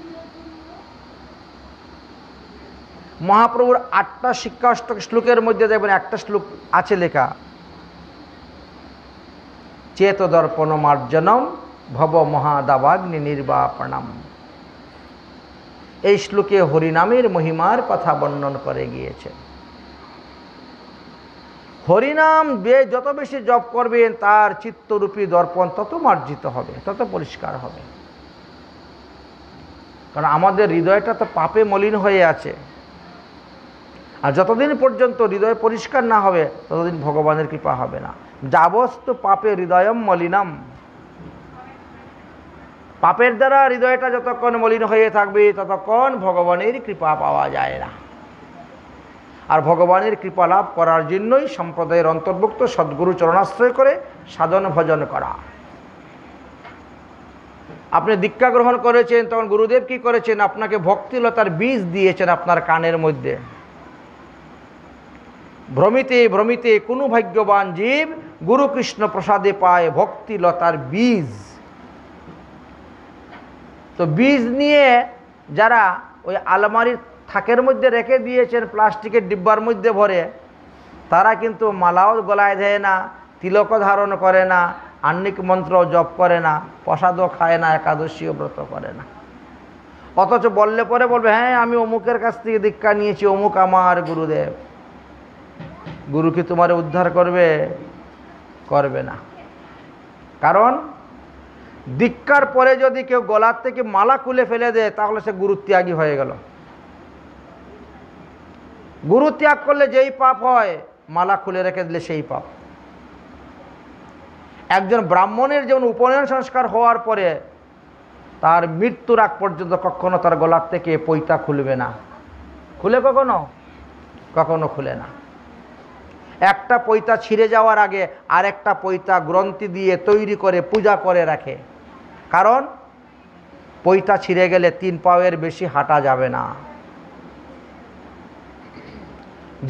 মহাপ্রভুর 8টা শিক্ষাষ্টক শ্লোকের মধ্যে দেখবেন একটা শ্লোক আছে লেখা, চেত দর্পণ মার্জনম ভব মহাদাবাগ্নি নির্বাপণম। এই শ্লোকে হরিনামের মহিমার কথা বর্ণন করে গিয়েছে। হরিনাম যত বেশি জপ করবেন, তার চিত্তরূপী দর্পণ তত মার্জিত হবে, তত পরিষ্কার হবে। কারণ আমাদের হৃদয়টা তো পাপে মলিন হয়ে আছে, আর যতদিন পর্যন্ত হৃদয় পরিষ্কার না হবে ততদিন ভগবানের কৃপা হবে না। যাবস্তু পাপে হৃদয়ম মলিনম। পাপের দ্বারা হৃদয়টা যতক্ষণ মলিন হয়ে থাকবে ততক্ষণ ভগবানের কৃপা পাওয়া যায় না। আর ভগবানের কৃপা লাভ করার জন্যই সম্প্রদায়ের অন্তর্ভুক্ত সদ্গুরু চরণাশ্রয় করে সাধন ভজন করা। আপনি দীক্ষা গ্রহণ করেছেন, তখন গুরুদেব কি করেছেন? আপনাকে ভক্তিলতার বীজ দিয়েছেন আপনার কানের মধ্যে। ভ্রমিতে ভ্রমিতে কোনো ভাগ্যবান জীব গুরু কৃষ্ণ প্রসাদে পায় ভক্তিলতার বীজ। তো বীজ নিয়ে যারা ওই আলমারির থাকের মধ্যে রেখে দিয়েছেন, প্লাস্টিকের ডিব্বার মধ্যে ভরে, তারা কিন্তু মালাও গলায় দেয় না, তিলকও ধারণ করে না, আহ্নিক মন্ত্র জপ করে না, প্রসাদও খায় না, একাদশীও ব্রত করে না। অথচ বললে পরে বলবে, হ্যাঁ আমি অমুকের কাছ থেকে দীক্ষা নিয়েছি, অমুক আমার গুরুদেব। গুরু কি তোমার উদ্ধার করবে? করবে না। কারণ দীক্ষার পরে যদি কেউ গলার থেকে মালা খুলে ফেলে দেয়, তাহলে সে গুরুত্যাগী হয়ে গেল। গুরু ত্যাগ করলে যেই পাপ হয়, মালা খুলে রেখে দিলে সেই পাপ। একজন ব্রাহ্মণের যেমন উপনয়ন সংস্কার হওয়ার পরে তার মৃত্যুর আগ পর্যন্ত কখনো তার গলার থেকে পৈতা খুলবে না। খুলে কখনো? কখনো খুলে না। একটা পৈতা ছিঁড়ে যাওয়ার আগে আরেকটা পৈতা গ্রন্থি দিয়ে তৈরি করে পূজা করে রাখে। কারণ পৈতা ছিঁড়ে গেলে 3 পায়ের বেশি হাঁটা যাবে না।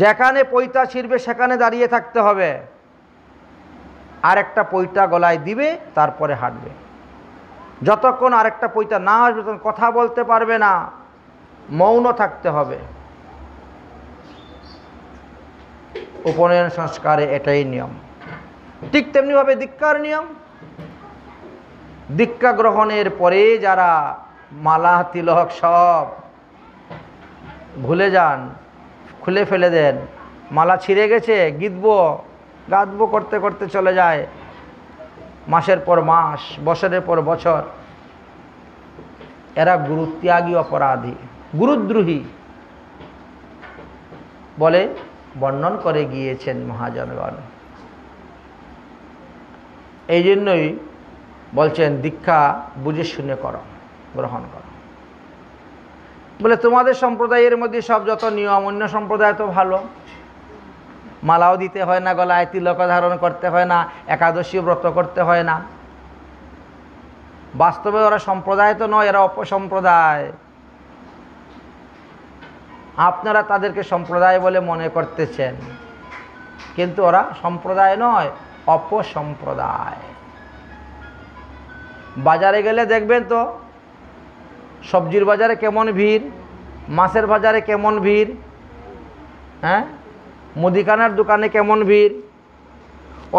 যেখানে পৈতা ছিঁড়বে সেখানে দাঁড়িয়ে থাকতে হবে, আরেকটা পৈতা গলায় দিবে, তারপরে হাঁটবে। যতক্ষণ আরেকটা পৈতা না আসবে তখন কথা বলতে পারবে না, মৌন থাকতে হবে। উপনয়ন সংস্কারে এটাই নিয়ম। ঠিক তেমনিভাবে দীক্ষার নিয়ম। দীক্ষা গ্রহণের পরে যারা মালা তিলক সব ভুলে যান, খুলে ফেলে দেন, মালা ছিঁড়ে গেছে গাঁথবো করতে করতে চলে যায় মাসের পর মাস, বছরের পর বছর, এরা গুরুত্যাগী অপরাধী, গুরুদ্রোহী বলে বর্ণন করে গিয়েছেন মহাজনগণ। এই জন্যই বলছেন দীক্ষা বুঝে শুনে করো, গ্রহণ করো। বলে তোমাদের সম্প্রদায়ের মধ্যে সব যত নিয়ম, অন্য সম্প্রদায় তো ভালো, মালাও দিতে হয় না গলায়, তিলক ধারণ করতে হয় না, একাদশী ব্রত করতে হয় না। বাস্তবে ওরা সম্প্রদায় তো নয়, এরা অপসম্প্রদায়। আপনারা তাদেরকে সম্প্রদায় বলে মনে করতেছেন, কিন্তু ওরা সম্প্রদায় নয়, অপসম্প্রদায়। বাজারে গেলে দেখবেন তো সবজির বাজারে কেমন ভিড়, মাছের বাজারে কেমন ভিড়, হ্যাঁ, মুদিখানার দোকানে কেমন ভিড়।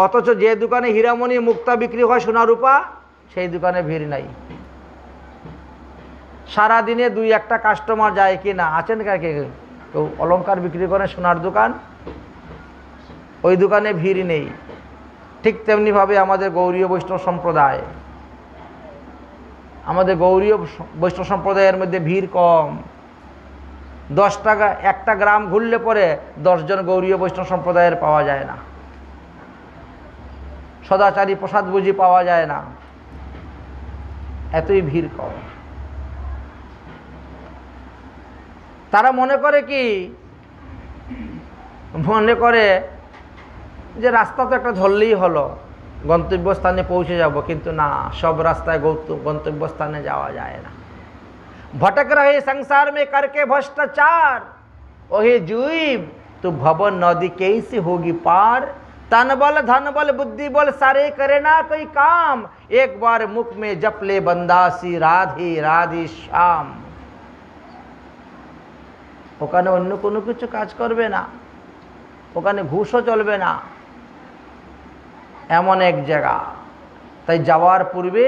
অথচ যে দোকানে হীরামণি মুক্তা বিক্রি হয়, সোনা রূপা, সেই দোকানে ভিড় নাই। সারাদিনে 2-1টা কাস্টমার যায় কি না? আছেন কাকে? কেউ অলংকার বিক্রি করে, সোনার দোকান, ওই দোকানে ভিড় নেই। ঠিক তেমনিভাবে আমাদের গৌড়ীয় বৈষ্ণব সম্প্রদায়, আমাদের গৌড়ীয় বৈষ্ণব সম্প্রদায়ের মধ্যে ভিড় কম। 1টা গ্রাম ঘুরলে পরে 10 জন গৌড়ীয় বৈষ্ণব সম্প্রদায়ের পাওয়া যায় না, সদাচারী প্রসাদ বুঝি পাওয়া যায় না, এতই ভিড় কম। তারা মনে করে কি, মনে করে যে রাস্তা তো একটা ধরলেই হলো, গন্তব্যস্থানে পৌঁছে যাব। কিন্তু না, সব রাস্তায় গন্তব্যস্থানে যাওয়া যায় না। भटक रहे संसार में करके भ्रष्टाचार, ओहे जुईब तू भवन नदी कैसे होगी पार। तन बल धन बल बुद्धि बल सारे करे ना कोई काम, एक बार मुख में जप ले बंदासी राधे राधे श्याम। ওখানে অন্য কোনো কিছু কাজ করবে না, ওখানে ঘুষও চলবে না, এমন এক জায়গা। তাই যাওয়ার পূর্বে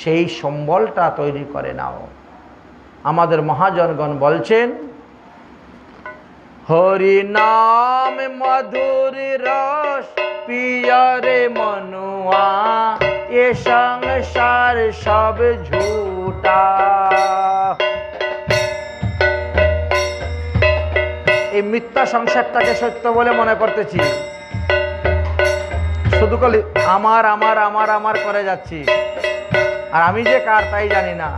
সেই সম্বলটা তৈরি করে নাও। আমাদের মহাজনগণ বলছেন, হরি নাম মধুর রস পিয়ারে মনুয়া, এ সংসার সব ঝুটা। এই মিথ্যা সংসারটাকে সত্য বলে মনে করতেছি, শুধু খালি আমার আমার আমার আমার করে যাচ্ছি, আর আমি যে কার তাই জানি না।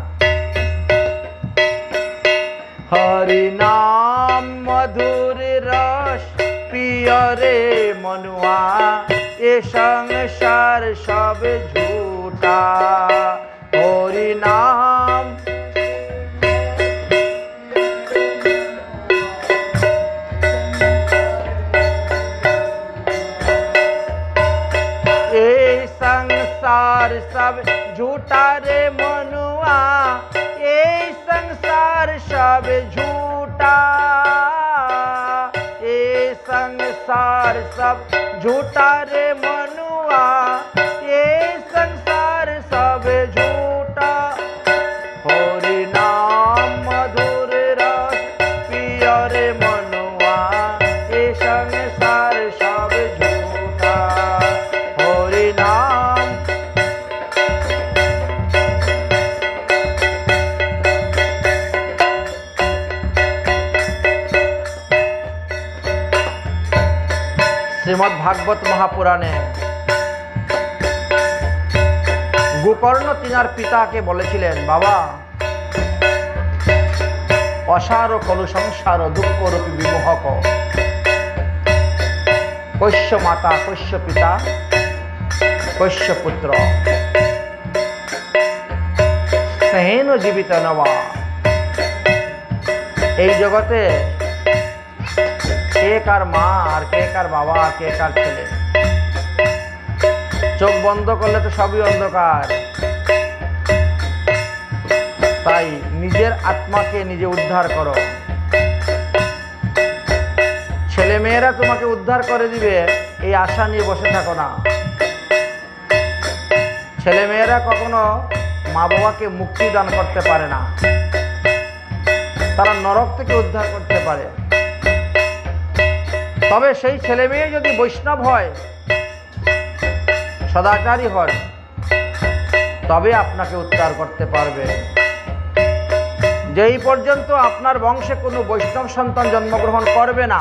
हरि नाम मधुर रस पियरे मनुआ, ये संसार सब झूठा। हरि नाम ये संसार सब झूठा रे मनुआ, ये संसार सब झूठा, ये संसार सब झूठा रे मनुआ, ये संसार सब झूठा। हरि नाम मधुर रस पिया रे मनुआ, ये संसार सब झूठा। हरि नाम শ্রীমদ্ ভাগবত মহাপুরাণে গোকর্ণ তিনার পিতাকে বলেছিলেন, বাবা, অসার কলু সংসার দুঃখ রূপী বিমোহক, কৈশ্য মাতা কৈশ্য পিতা কৈশ্য পুত্র, স্নেহেন জীবিত নবা। এই জগতে কে কার মা আর কে কার বাবা আর কে কার ছেলে? চোখ বন্ধ করলে তো সবই অন্ধকার। তাই নিজের আত্মাকে নিজে উদ্ধার করো। ছেলে মেয়েরা তোমাকে উদ্ধার করে দিবে এই আশা নিয়ে বসে থাকো না। ছেলে মেয়েরা কখনো মা বাবাকে মুক্তি দান করতে পারে না, তারা নরক থেকে উদ্ধার করতে পারে। তবে সেই ছেলে মেয়ে যদি বৈষ্ণব হয়, সদাচারী হন, তবে আপনাকে উদ্ধার করতে পারবে। যেই পর্যন্ত আপনার বংশে কোনো বৈষ্ণব সন্তান জন্মগ্রহণ করবে না,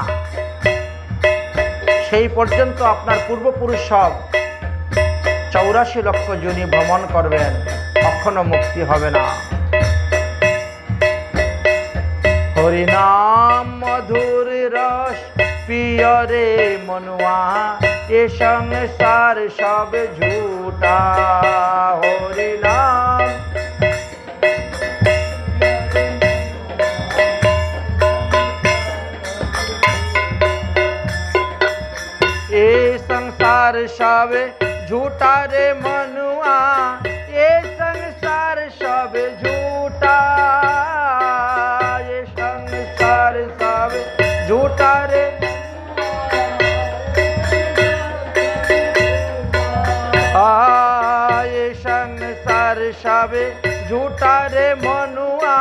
সেই পর্যন্ত আপনার পূর্বপুরুষ সব 84 লক্ষ যোনি ভ্রমণ করবেন, কখনো মুক্তি হবে না। হরিনাম মধুর রস পিয়রে মনুয়া, এ সংসার সব ঝুটা। হরিনাম ए संसार सब झूठा रे मनुआ, ये संसार सब झूठा, ये संसार सब झूठा रे। ये संसार सब झूठा रे मनुआ,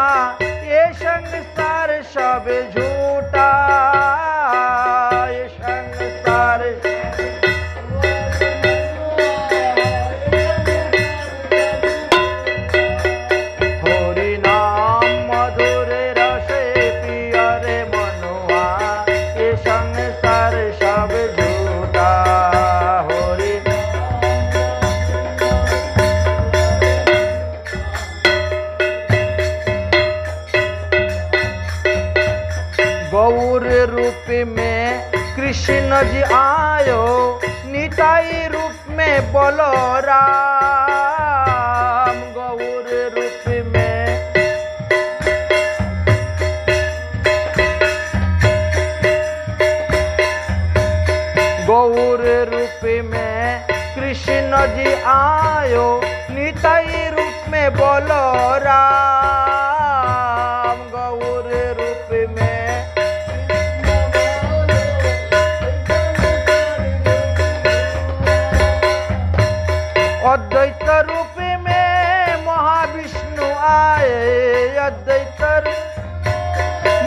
ये संसार सब झूठा, ये संसार। हरिनाम मधुर रसे पियरे मनुआ, ये संसार सब झूठा। हरि गौर रूप में कृष्ण जी आयो, निताई रूप में बोलो राम। गौर रूप में गौर रूप में कृष्ण जी आयो, निताई रूप में बोलो राम। गौर रूप में अद्वैत रूप में महाविष्णु आए, अद्वैत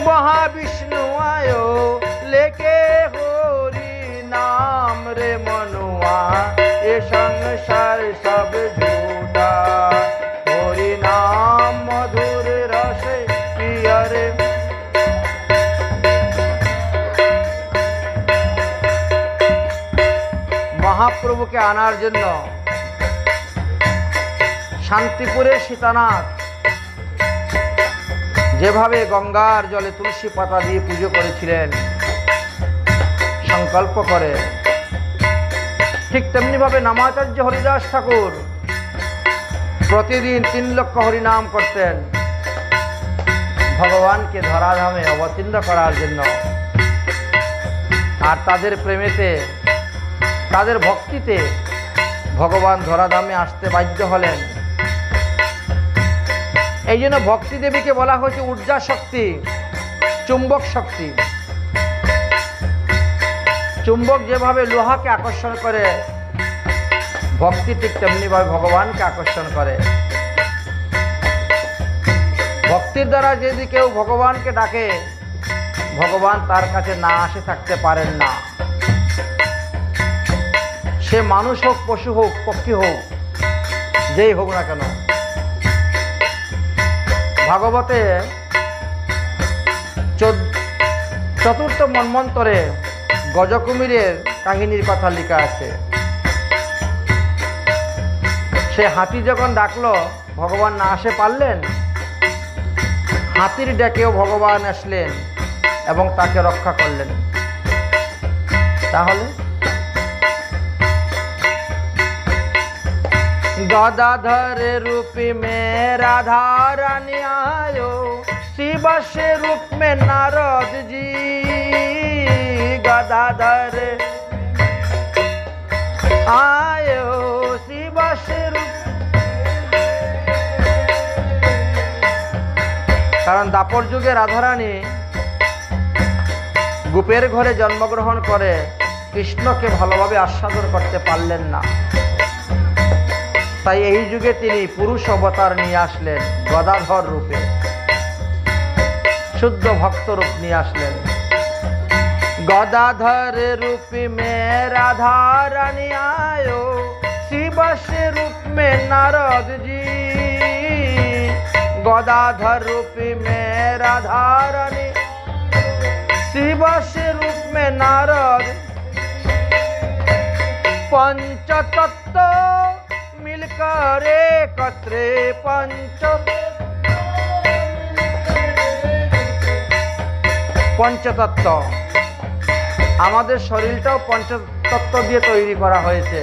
महाविष्णु आयो, लेके होरी नाम रे मनुआ, ये संसार सब झूठा। होरी नाम मधुर रस पियरे। महाप्रभु के आनार जन्य শান্তিপুরের সীতানাথ যেভাবে গঙ্গার জলে তুলসী পাতা দিয়ে পুজো করেছিলেন সংকল্প করে, ঠিক তেমনিভাবে নামাচার্য হরিদাস ঠাকুর প্রতিদিন 3 লক্ষ হরিনাম করতেন ভগবানকে ধরাধামে অবতীর্ণ করার জন্য। আর তাদের প্রেমেতে, তাদের ভক্তিতে ভগবান ধরাধামে আসতে বাধ্য হলেন। এই জন্য ভক্তি দেবীকে বলা হয়েছে ঊর্জা শক্তি, চুম্বক শক্তি। চুম্বক যেভাবে লোহাকে আকর্ষণ করে, ভক্তি ঠিক তেমনিভাবে ভগবানকে আকর্ষণ করে। ভক্তির দ্বারা যদি কেউ ভগবানকে ডাকে, ভগবান তার কাছে না আসে থাকতে পারেন না। সে মানুষ হোক, পশু হোক, পক্ষী হোক, যেই হোক না কেন। ভাগবতে 4th মন্বন্তরে গজকুমিরের কাহিনীর কথা লেখা আছে। সে হাতি যখন ডাকলো ভগবান না আসে পারলেন, হাতির ডেকেও ভগবান আসলেন এবং তাকে রক্ষা করলেন। তাহলে गदाधर रूप में राधा रानी आयो, शिव से रूप में नारद जी। गदाधर आयो शिव से रूप, কারণ দাপর যুগে রাধারানী গোপের ঘরে জন্মগ্রহণ করে কৃষ্ণকে ভালোভাবে আস্বাদন করতে পারলেন না, তাই এই যুগে তিনি পুরুষ অবতার নিয়ে আসলেন, গদাধর রূপে শুদ্ধ ভক্ত রূপ নিয়ে আসলেন। गदाधर रूप में राधा रानी आयो, शिव से रूप में नारद जी। गदाधर रूप में राधा रानी, शिव से रूप में नारद। पंचतत्व मिलकर एकत्र, पंचतत्व আমাদের শরীরটাও পঞ্চতত্ত্ব দিয়ে তৈরি করা হয়েছে।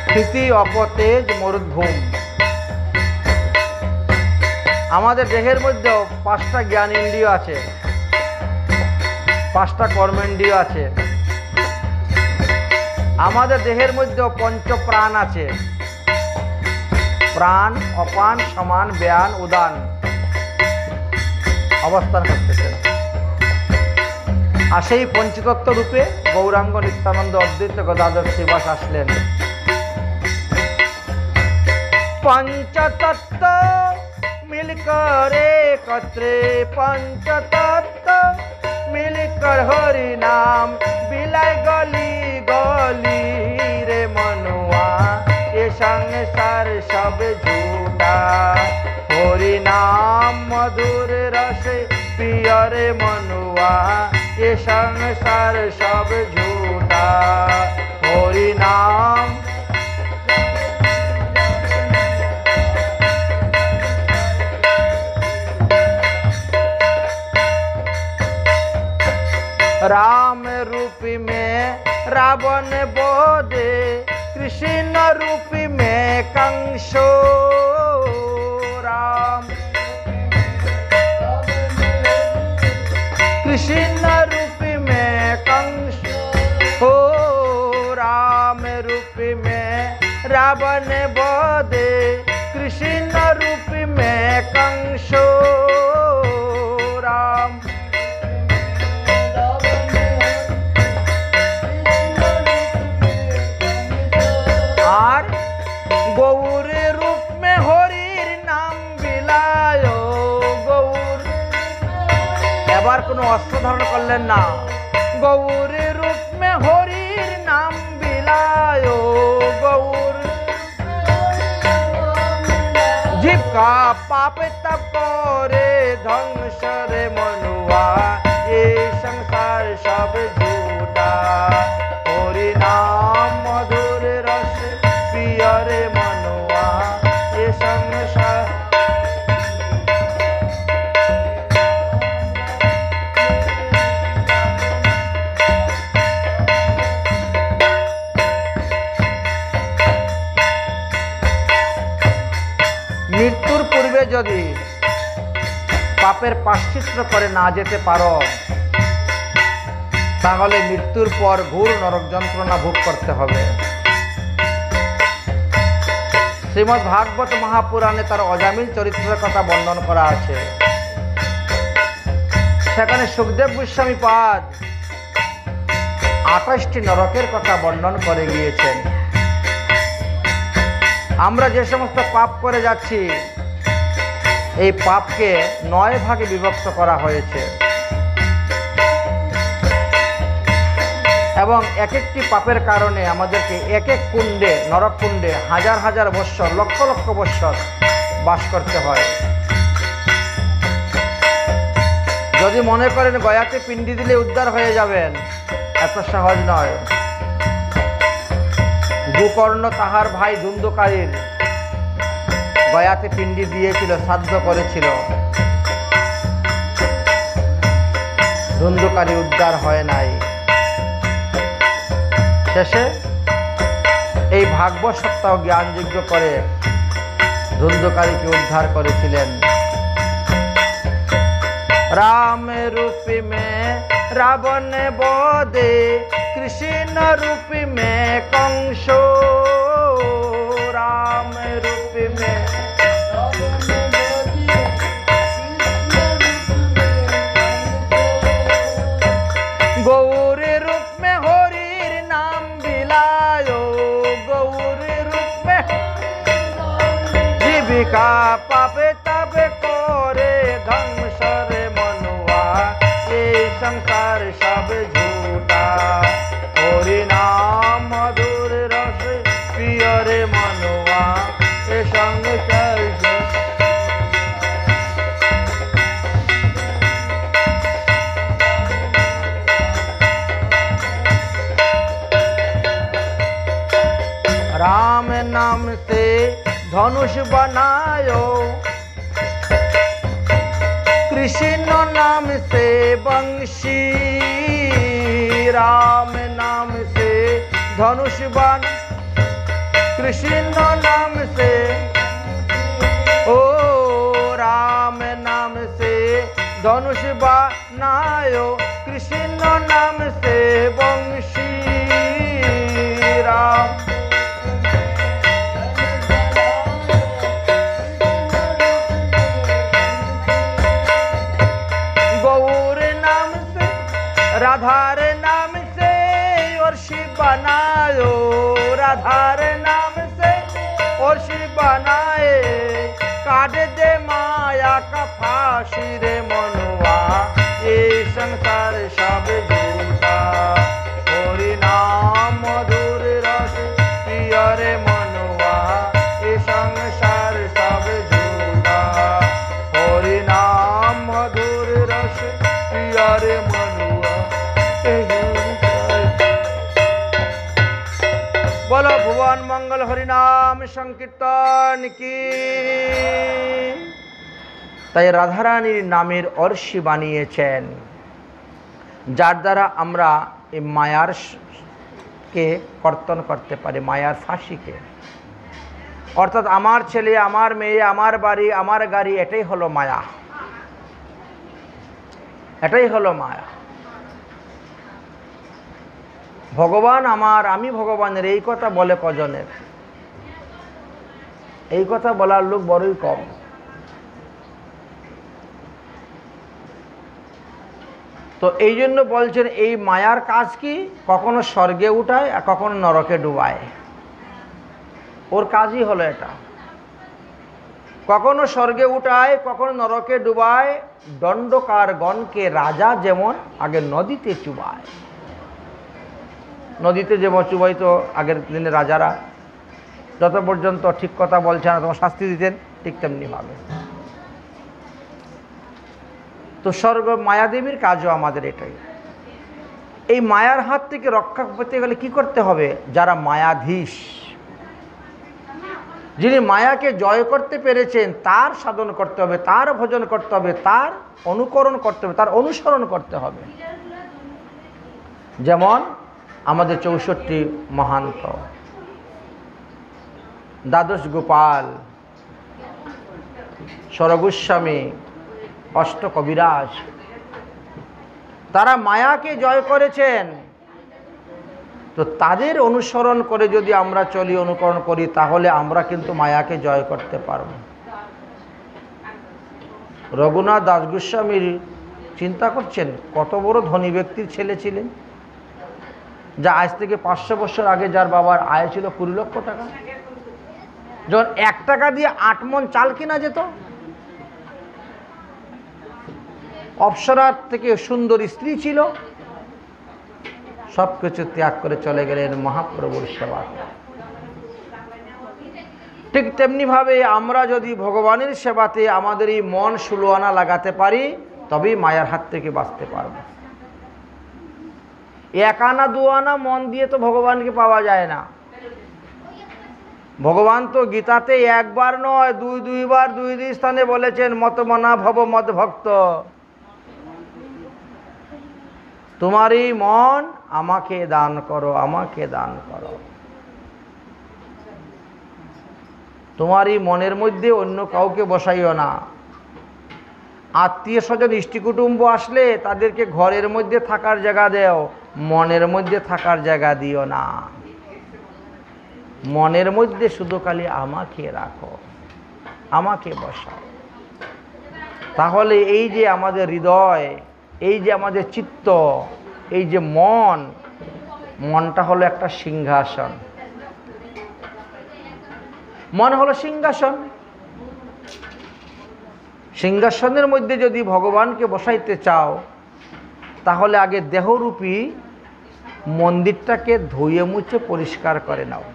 স্থিতি, অপ, তেজ, মরুদ্ভূম। আমাদের দেহের মধ্যেও 5টা জ্ঞান ইন্দ্রিয় আছে, 5টা কর্মেন্দ্রিয় আছে। আমাদের দেহের মধ্যেও পঞ্চপ্রাণ আছে, প্রাণ, অপান, সমান, ব্যান, উদান অবস্থান করতেছে। আর সেই পঞ্চতত্ত্ব রূপে গৌরাঙ্গ নিত্যানন্দ অদ্বৈত গদাধর শ্রীবাস আসলেন। पंचतत्व मिलकर एकत्र, पंचतत्व मिलकर हरि नाम बिलाय गली गली रे मनुआ, ये संसार सब झूठा हरि नाम मधुर रस पिय रे मनुआ, ये संसार सब झूठा हरि नाम। राम रूप में रावण बोधे, कृष्ण रूप में कंसो। राम कृष्ण रूप में कंस हो, राम रूप में रावण बोधे, कृष्ण रूप में कंसो। राम गौर रूप में हरिर नाम बिलायो, गौर এবার কোনো অস্ত্র ধারণ করলেন না। গৌর রূপ में হরির নাম বিলাयो, গৌর জীব का पाप तप करे ধ্বংস রে মনুয়া, ये संसार सब झूठा हरि नाम मधुर रस पिय रे मनुआ, ये संसार। মৃত্যুর পূর্বে যদি পাপের প্রায়শ্চিত্ত করে না যেতে পারো, তাহলে মৃত্যুর পর ঘোর নরক যন্ত্রণা ভোগ করতে হবে। শ্রীমদ্ ভাগবত মহাপুরাণে তার অজামিল চরিত্রের কথা বর্ণন করা আছে। সেখানে সুখদেব গোস্বামী পাদ 28টি নরকের কথা বর্ণন করে গিয়েছেন। আমরা যে সমস্ত পাপ করে যাচ্ছি, এই পাপকে 9 ভাগে বিভক্ত করা হয়েছে এবং এক একটি পাপের কারণে আমাদেরকে এক এক কুণ্ডে, নরক কুণ্ডে হাজার হাজার বৎসর, লক্ষ লক্ষ বৎসর বাস করতে হয়। যদি মনে করেন গয়াতে পিণ্ডি দিলে উদ্ধার হয়ে যাবেন, এত সহজ নয়। গোকর্ণ তাহার ভাই ধুন্ধকারীর গয়াতে পিণ্ডি দিয়েছিল, শ্রাদ্ধ করেছিল। ধুন্ধকারী উদ্ধার হয় নাই। শেষে এই ভাগবত সত্তা জ্ঞানযোগ্য করে ধুন্ধকারীকে উদ্ধার করেছিলেন। राम रूप में रावण बोधे, कृष्ण रूप में कंसो। राम रूप में गौर रूप में हरिर नाम बिलायो। गौर रूप में जीविका पापे तब करे ध्वंस रे मनुआ। ये संसार सब झूठा, हरि नाम मधुर रस प्रिय रे मनुआ। ये संसार राम नाम से धनुष बनायो। कृष्ण नाम से बंशी। राम नाम से धनुष बन, कृष्ण नाम से ओ राम नाम से धनुष बनायो। कृष्ण नाम से बंशी। राम राधार नाम से वर्षी बनायो। राधार नाम से वर्षी बनाए, काट दे माया का फांसी रे मनुआ। ये संसार सब झूठा, हरि नाम मधुर रस प्रिय रे मनुआ। ये संसार सब झूठा, हरि नाम मधुर रस प्रिय रे मनुआ। बोलो भुवन मंगल हरिनाम संकीर्तन की। তাই রাধারানীর নামের অর্ষি বানিয়েছেন, যার দ্বারা আমরা এই মায়ার কে কর্তন করতে পারি, মায়ার ফাঁসিকে। অর্থাৎ আমার ছেলে, আমার মেয়ে, আমার বাড়ি, আমার গাড়ি, এটাই হলো মায়া, এটাই হলো মায়া। ভগবান আমার, আমি ভগবানের, এই কথা বলে কজনের? এই কথা বলার লোক বড়ই কম। তো এই জন্য বলছেন এই মায়ার কাজ কি? কখনো স্বর্গে উঠায় আর কখনো নরকে ডুবায়। ওর কাজই হলো এটা। কখনো স্বর্গে উঠায়, কখনো নরকে ডুবায়। দণ্ডকার গণকে রাজা যেমন আগে নদীতে চুবায়। নদীতে যেমন চুবাইতো আগের দিনে রাজারা, যত পর্যন্ত ঠিক কথা বলছে না তোমার শাস্তি দিতেন, ঠিক তেমনিভাবে। তো স্বর্গ মায়াদেবীর কাজও আমাদের এটাই। এই মায়ার হাত থেকে রক্ষা পেতে গেলে কি করতে হবে? যারা মায়াধীশ, যিনি মায়াকে জয় করতে পেরেছেন, তার সাধন করতে হবে, তার ভজন করতে হবে, তার অনুকরণ করতে হবে, তার অনুসরণ করতে হবে। যেমন আমাদের 64 মহান্ত, দ্বাদশ গোপাল, সরগোস্বামী, অষ্ট কবিরাজ, তারা মায়াকে জয় করেছেন। তো তাদের অনুসরণ করে যদি আমরা চলি, অনুকরণ করি, তাহলে আমরা কিন্তু মায়াকে জয় করতে পারব। রঘুনাথ দাস গোস্বামীর চিন্তা করছেন কত বড় ধনী ব্যক্তির ছেলে ছিলেন, যা আজ থেকে 500 বছর আগে যার বাবার আয় ছিল 20 লক্ষ টাকা। যখন 1 টাকা দিয়ে 8 মণ চাল কিনা যেত, অপ্সরার থেকে সুন্দর স্ত্রী ছিল, সব কিছু ত্যাগ করে চলে গেলেন মহাপ্রভুর সেবা। ঠিক তেমনিভাবে আমরা যদি ভগবানের সেবাতে আমাদের এই মন 16 আনা লাগাতে পারি, তবেই মায়ার হাত থেকে বাঁচতে পারব। 1 আনা 2 আনা মন দিয়ে তো ভগবানকে পাওয়া যায় না। ভগবান তো গীতাতে একবার নয় দুইবার দুই স্থানে বলেছেন, মতমনা ভব মদ ভক্ত। তোমারই মন আমাকে দান করো, আমাকে দান করো। তোমারই মনের মধ্যে অন্য কাউকে বসাইও না। আত্মীয় স্বজন ইষ্টি কুটুম্ব আসলে তাদেরকে ঘরের মধ্যে থাকার জায়গা দেও, মনের মধ্যে থাকার জায়গা দিও না। মনের মধ্যে শুধু খালি আমাকে রাখো, আমাকে বসাও। তাহলে এই যে আমাদের হৃদয়, এই যে আমাদের চিত্ত, এই যে মনটা হলো একটা সিংহাসন। মন হলো সিংহাসন। সিংহাসনের মধ্যে যদি ভগবানকে বসাইতে চাও, তাহলে আগে দেহরূপী মন্দিরটাকে ধুয়ে মুছে পরিষ্কার করে নাও।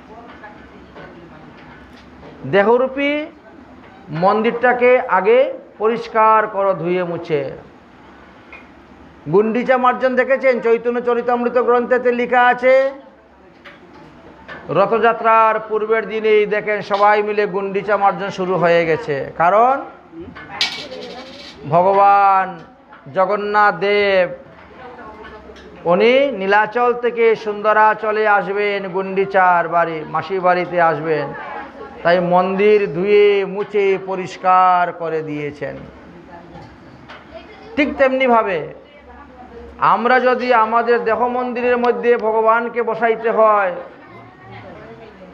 দেহরূপী মন্দিরটাকে আগে পরিষ্কার করো, ধুয়ে মুছে। গুন্ডিচা মার্জন দেখেছেন? চৈতন্য চরিতামৃত গ্রন্থেতে লেখা আছে, রথযাত্রার পূর্বের দিনেই দেখেন সবাই মিলে গুন্ডিচা মার্জন শুরু হয়ে গেছে। কারণ ভগবান জগন্নাথ দেব উনি নীলাচল থেকে সুন্দরাচলে আসবেন, গুন্ডিচার বাড়ি মাসির বাড়িতে আসবেন, তাই মন্দির ধুয়ে মুছে পরিষ্কার করে দিয়েছেন। ঠিক তেমনিভাবে আমরা যদি আমাদের দেহ মন্দিরের মধ্যে ভগবানকে বসাইতে হয়,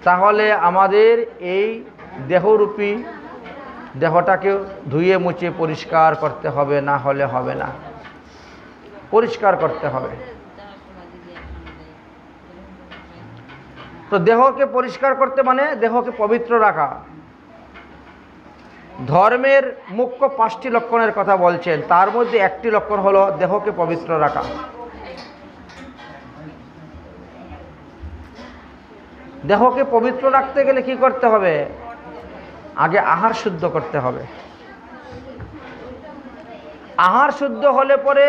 তাহলে আমাদের এই দেহরূপী দেহটাকে ধুয়ে মুছে পরিষ্কার করতে হবে, না হলে হবে না। পরিষ্কার করতে হবে। তো দেহকে পরিষ্কার করতে মানে দেহকে পবিত্র রাখা। ধর্মের মুখ্য 5টি লক্ষণের কথা বলছেন, তার মধ্যে একটি লক্ষণ হলো দেহকে পবিত্র রাখা। দেহকে পবিত্র রাখতে গেলে কি করতে হবে? আগে আহার শুদ্ধ করতে হবে। আহার শুদ্ধ হলে পরে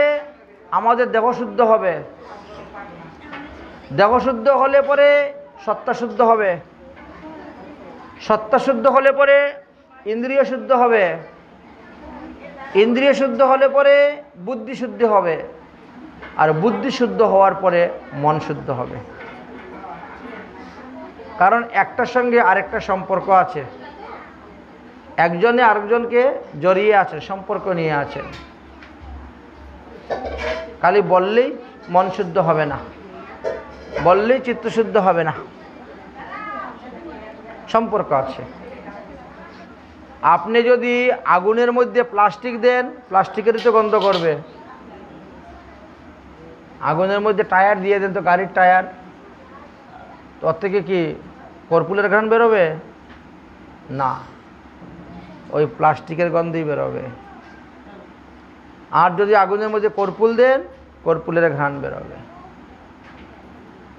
আমাদের দেহ শুদ্ধ হবে। দেহ শুদ্ধ হলে পরে সত্তা শুদ্ধ হবে। সত্তা শুদ্ধ হলে পরে ইন্দ্রিয় শুদ্ধ হবে। ইন্দ্রিয় শুদ্ধ হলে পরে বুদ্ধি শুদ্ধ হবে। আর বুদ্ধি শুদ্ধ হওয়ার পরে মন শুদ্ধ হবে। কারণ একটার সঙ্গে আরেকটা সম্পর্ক আছে। একজনে আরেকজনকে জড়িয়ে আছে, সম্পর্ক নিয়ে আছে। খালি বললেই মন শুদ্ধ হবে না, বললেই চিত্তশুদ্ধ হবে না, সম্পর্ক আছে। আপনি যদি আগুনের মধ্যে প্লাস্টিক দেন, প্লাস্টিকেরই তো গন্ধ করবে। আগুনের মধ্যে টায়ার দিয়ে দেন তো, গাড়ির টায়ার, তো ওর থেকে কি কর্পূরের ঘ্রাণ বেরোবে? না, ওই প্লাস্টিকের গন্ধই বেরোবে। আর যদি আগুনের মধ্যে কর্পূর দেন, কর্পূরের ঘ্রাণ বেরোবে।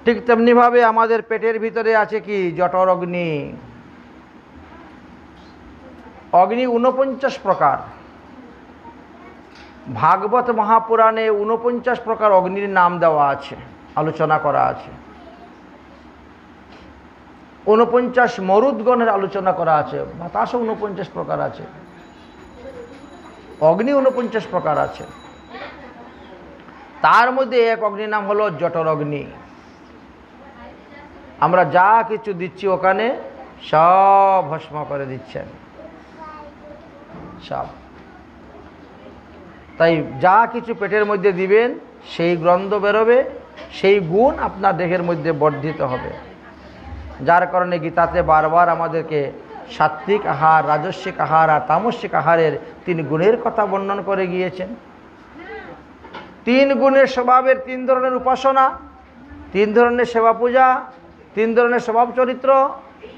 ঠিক তেমনিভাবে আমাদের পেটের ভিতরে আছে কি? জঠর অগ্নি। অগ্নি 49 প্রকার। ভাগবত মহাপুরাণে 49 প্রকার অগ্নির নাম দেওয়া আছে, আলোচনা করা আছে। 49 মরুদ্গণের আলোচনা করা আছে, বাতাসও 49 প্রকার আছে, অগ্নি 49 প্রকার আছে। তার মধ্যে এক অগ্নির নাম হলো জঠর অগ্নি। আমরা যা কিছু দিচ্ছি ওখানে সব ভস্ম করে দিচ্ছেন, সব। তাই যা কিছু পেটের মধ্যে দিবেন সেই গন্ধ বেরোবে, সেই গুণ আপনার দেহের মধ্যে বর্ধিত হবে। যার কারণে গীতাতে বারবার আমাদেরকে সাত্বিক আহার, রাজস্বিক আহার আর তামসিক আহারের 3 গুণের কথা বর্ণন করে গিয়েছেন। 3 গুণের স্বভাবের 3 ধরনের উপাসনা, 3 ধরনের সেবা পূজা, 3 ধরনের স্বভাব চরিত্র,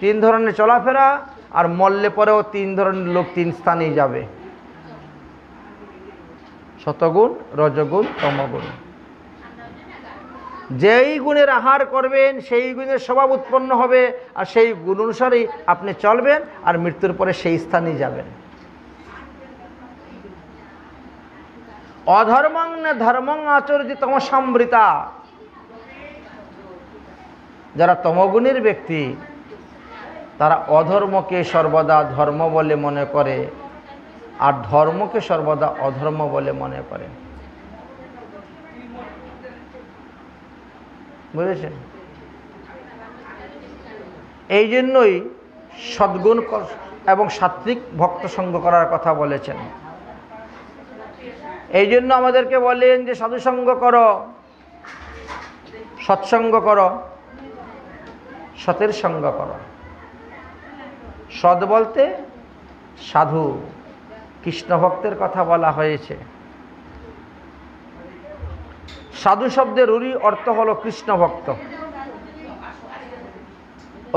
3 ধরনের চলাফেরা, আর মরলে পরেও 3 ধরনের লোক 3 স্থানেই যাবে: সতগুণ, রজগুণ, তমগুণ। যেই গুণের আহার করবেন সেই গুণের স্বভাব উৎপন্ন হবে, আর সেই গুণ অনুসারেই আপনি চলবেন, আর মৃত্যুর পরে সেই স্থানেই যাবেন। অধর্মং না ধর্মং আচরতি তমসামৃতা। যারা তমগুণের ব্যক্তি, তারা অধর্মকে সর্বদা ধর্ম বলে মনে করে আর ধর্মকে সর্বদা অধর্ম বলে মনে করে। বুঝেছেন? এই জন্যই সদ্গুণ এবং সাত্বিক ভক্ত সঙ্গ করার কথা বলেছেন। এই জন্য আমাদেরকে বলেন যে সাধুসঙ্গ করো, সৎসঙ্গ করো, সতের সঙ্গ করো। সৎ বলতে সাধু, কৃষ্ণ ভক্তের কথা বলা হয়েছে। সাধু শব্দের রূঢ় অর্থ হলো কৃষ্ণ ভক্ত,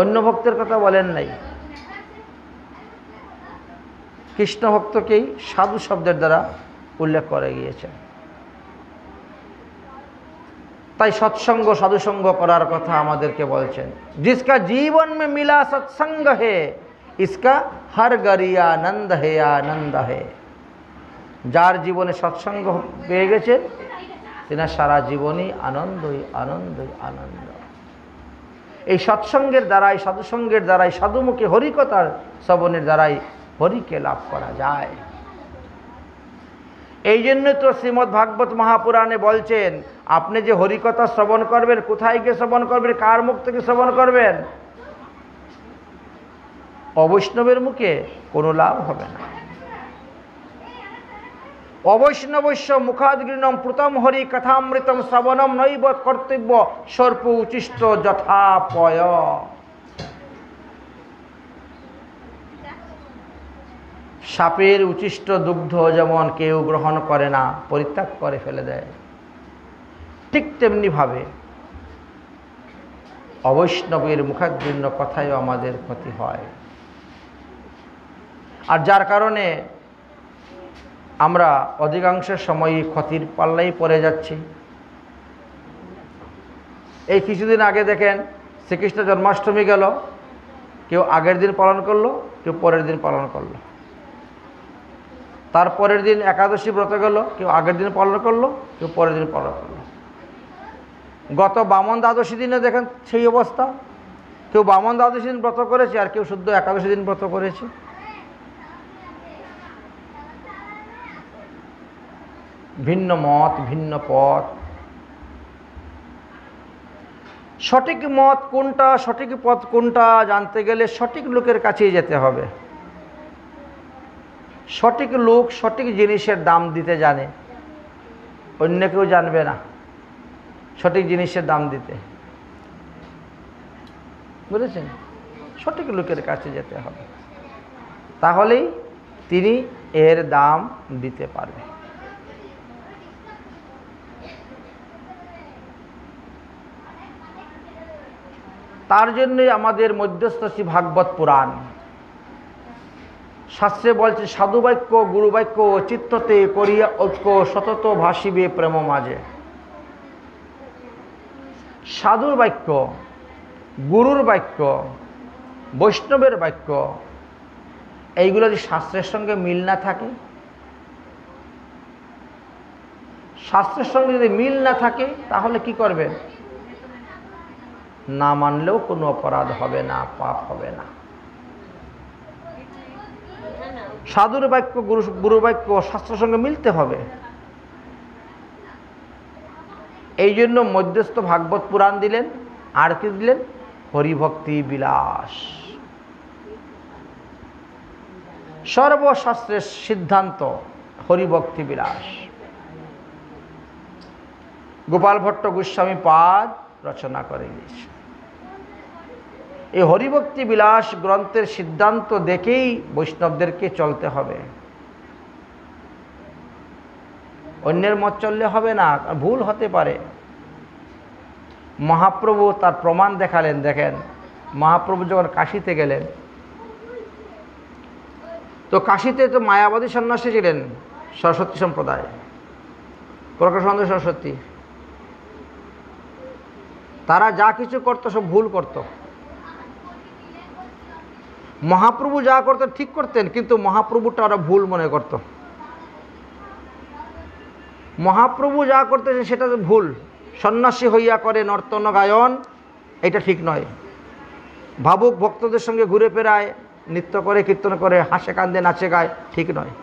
অন্য ভক্তের কথা বলেন নাই। কৃষ্ণ ভক্তকেই সাধু শব্দের দ্বারা উল্লেখ করে গিয়েছে। তাই সৎসঙ্গ সাধুসঙ্গ করার কথা আমাদেরকে বলছেন। जिसका जीवन में मिला सत्संग है इसका हर घड़ी आनंद है आनंद है। যার জীবনে সৎসঙ্গ পেয়ে গেছে তিনি সারা জীবনই আনন্দই আনন্দই আনন্দ। এই সৎসঙ্গের দ্বারাই, সাধুসঙ্গের দ্বারাই, সাধুমুখী হরিকথার শ্রবণের দ্বারাই হরিকে লাভ করা যায়। এই জন্য তো শ্রীমদ্ ভাগবত মহাপুরাণে বলছেন আপনি যে হরিকথা শ্রবণ করবেন, কোথায় গিয়ে শ্রবণ করবেন, কার মুখ থেকে শ্রবণ করবেন? অবৈষ্ণবের মুখে কোনো লাভ হবে না। অবৈষ্ণবস্য মুখাদ্গৃণম প্রথম হরি কথামৃতম শ্রবণম নৈব কর্তব্য সর্প উচিষ্ট যথাপয়। সাপের উচিষ্ট দুগ্ধ যেমন কেউ গ্রহণ করে না, পরিত্যাগ করে ফেলে দেয়, ঠিক তেমনিভাবে অবৈষ্ণবের মুখাগ্রীণ্য কথায়ও আমাদের ক্ষতি হয়। আর যার কারণে আমরা অধিকাংশ সময়ই ক্ষতির পাল্লাই পড়ে যাচ্ছি। এই কিছুদিন আগে দেখেন শ্রীকৃষ্ণ জন্মাষ্টমী গেল, কেউ আগের দিন পালন করলো, কেউ পরের দিন পালন করলো। তারপরের দিন একাদশী ব্রত গেল, কেউ আগের দিন পালন করলো, কেউ পরের দিন পালন করলো। গত বামন দ্বাদশী দিনে দেখেন সেই অবস্থা, কেউ বামন দ্বাদশী দিন ব্রত করেছে আর কেউ শুদ্ধ একাদশী দিন ব্রত করেছে। ভিন্ন মত, ভিন্ন পথ। সঠিক মত কোনটা, সঠিক পথ কোনটা জানতে গেলে সঠিক লোকের কাছেই যেতে হবে। সঠিক লোক সঠিক জিনিসের দাম দিতে জানে, অন্য কেউ জানবে না সঠিক জিনিসের দাম দিতে। বুঝেছেন? সঠিক লোকের কাছে যেতে হবে, তাহলেই তিনি এর দাম দিতে পারবে। তার জন্যই আমাদের মধ্যস্থ শ্রী ভাগবত পুরাণ। শাস্ত্রে বলছে সাধু বাক্য গুরু বাক্য চিত্ততে করিয়া ঐক্য সতত ভাসিবে প্রেম মাঝে। সাধুর বাক্য, গুরুর বাক্য, বৈষ্ণবের বাক্য, এইগুলো যদি শাস্ত্রের সঙ্গে মিল না থাকে, শাস্ত্রের সঙ্গে যদি মিল না থাকে তাহলে কি করবে? না মানলেও কোনো অপরাধ হবে না, পাপ হবে না। সাধুর বাক্য গুরু বাক্য শাস্ত্রের সঙ্গে মিলতে হবে। এই জন্য মধ্যস্থ ভাগবত পুরাণ দিলেন। আর কি দিলেন? হরিভক্তি বিলাস। সর্বশাস্ত্রের সিদ্ধান্ত হরিভক্তি বিলাস। গোপাল ভট্ট গোস্বামী পাদ রচনা করে দিয়েছে। এই হরিভক্তি বিলাস গ্রন্থের সিদ্ধান্ত দেখেই বৈষ্ণবদেরকে চলতে হবে, অন্যের মত চললে হবে না, ভুল হতে পারে। মহাপ্রভু তার প্রমাণ দেখালেন। দেখেন, মহাপ্রভু যখন কাশীতে গেলেন, তো কাশীতে তো মায়াবাদী সন্ন্যাসী ছিলেন, সরস্বতী সম্প্রদায়, প্রকাশানন্দ সরস্বতী। তারা যা কিছু করতো সব ভুল করত। মহাপ্রভু যা করতেন ঠিক করতেন, কিন্তু মহাপ্রভুটা ওরা ভুল মনে করত। মহাপ্রভু যা করতেছেন সেটা তো ভুল। সন্ন্যাসী হইয়া করে নর্তন গায়ন, এটা ঠিক নয়। ভাবুক ভক্তদের সঙ্গে ঘুরে ফেরায়, নৃত্য করে, কীর্তন করে, হাসে কান্দে নাচে গায়, ঠিক নয়।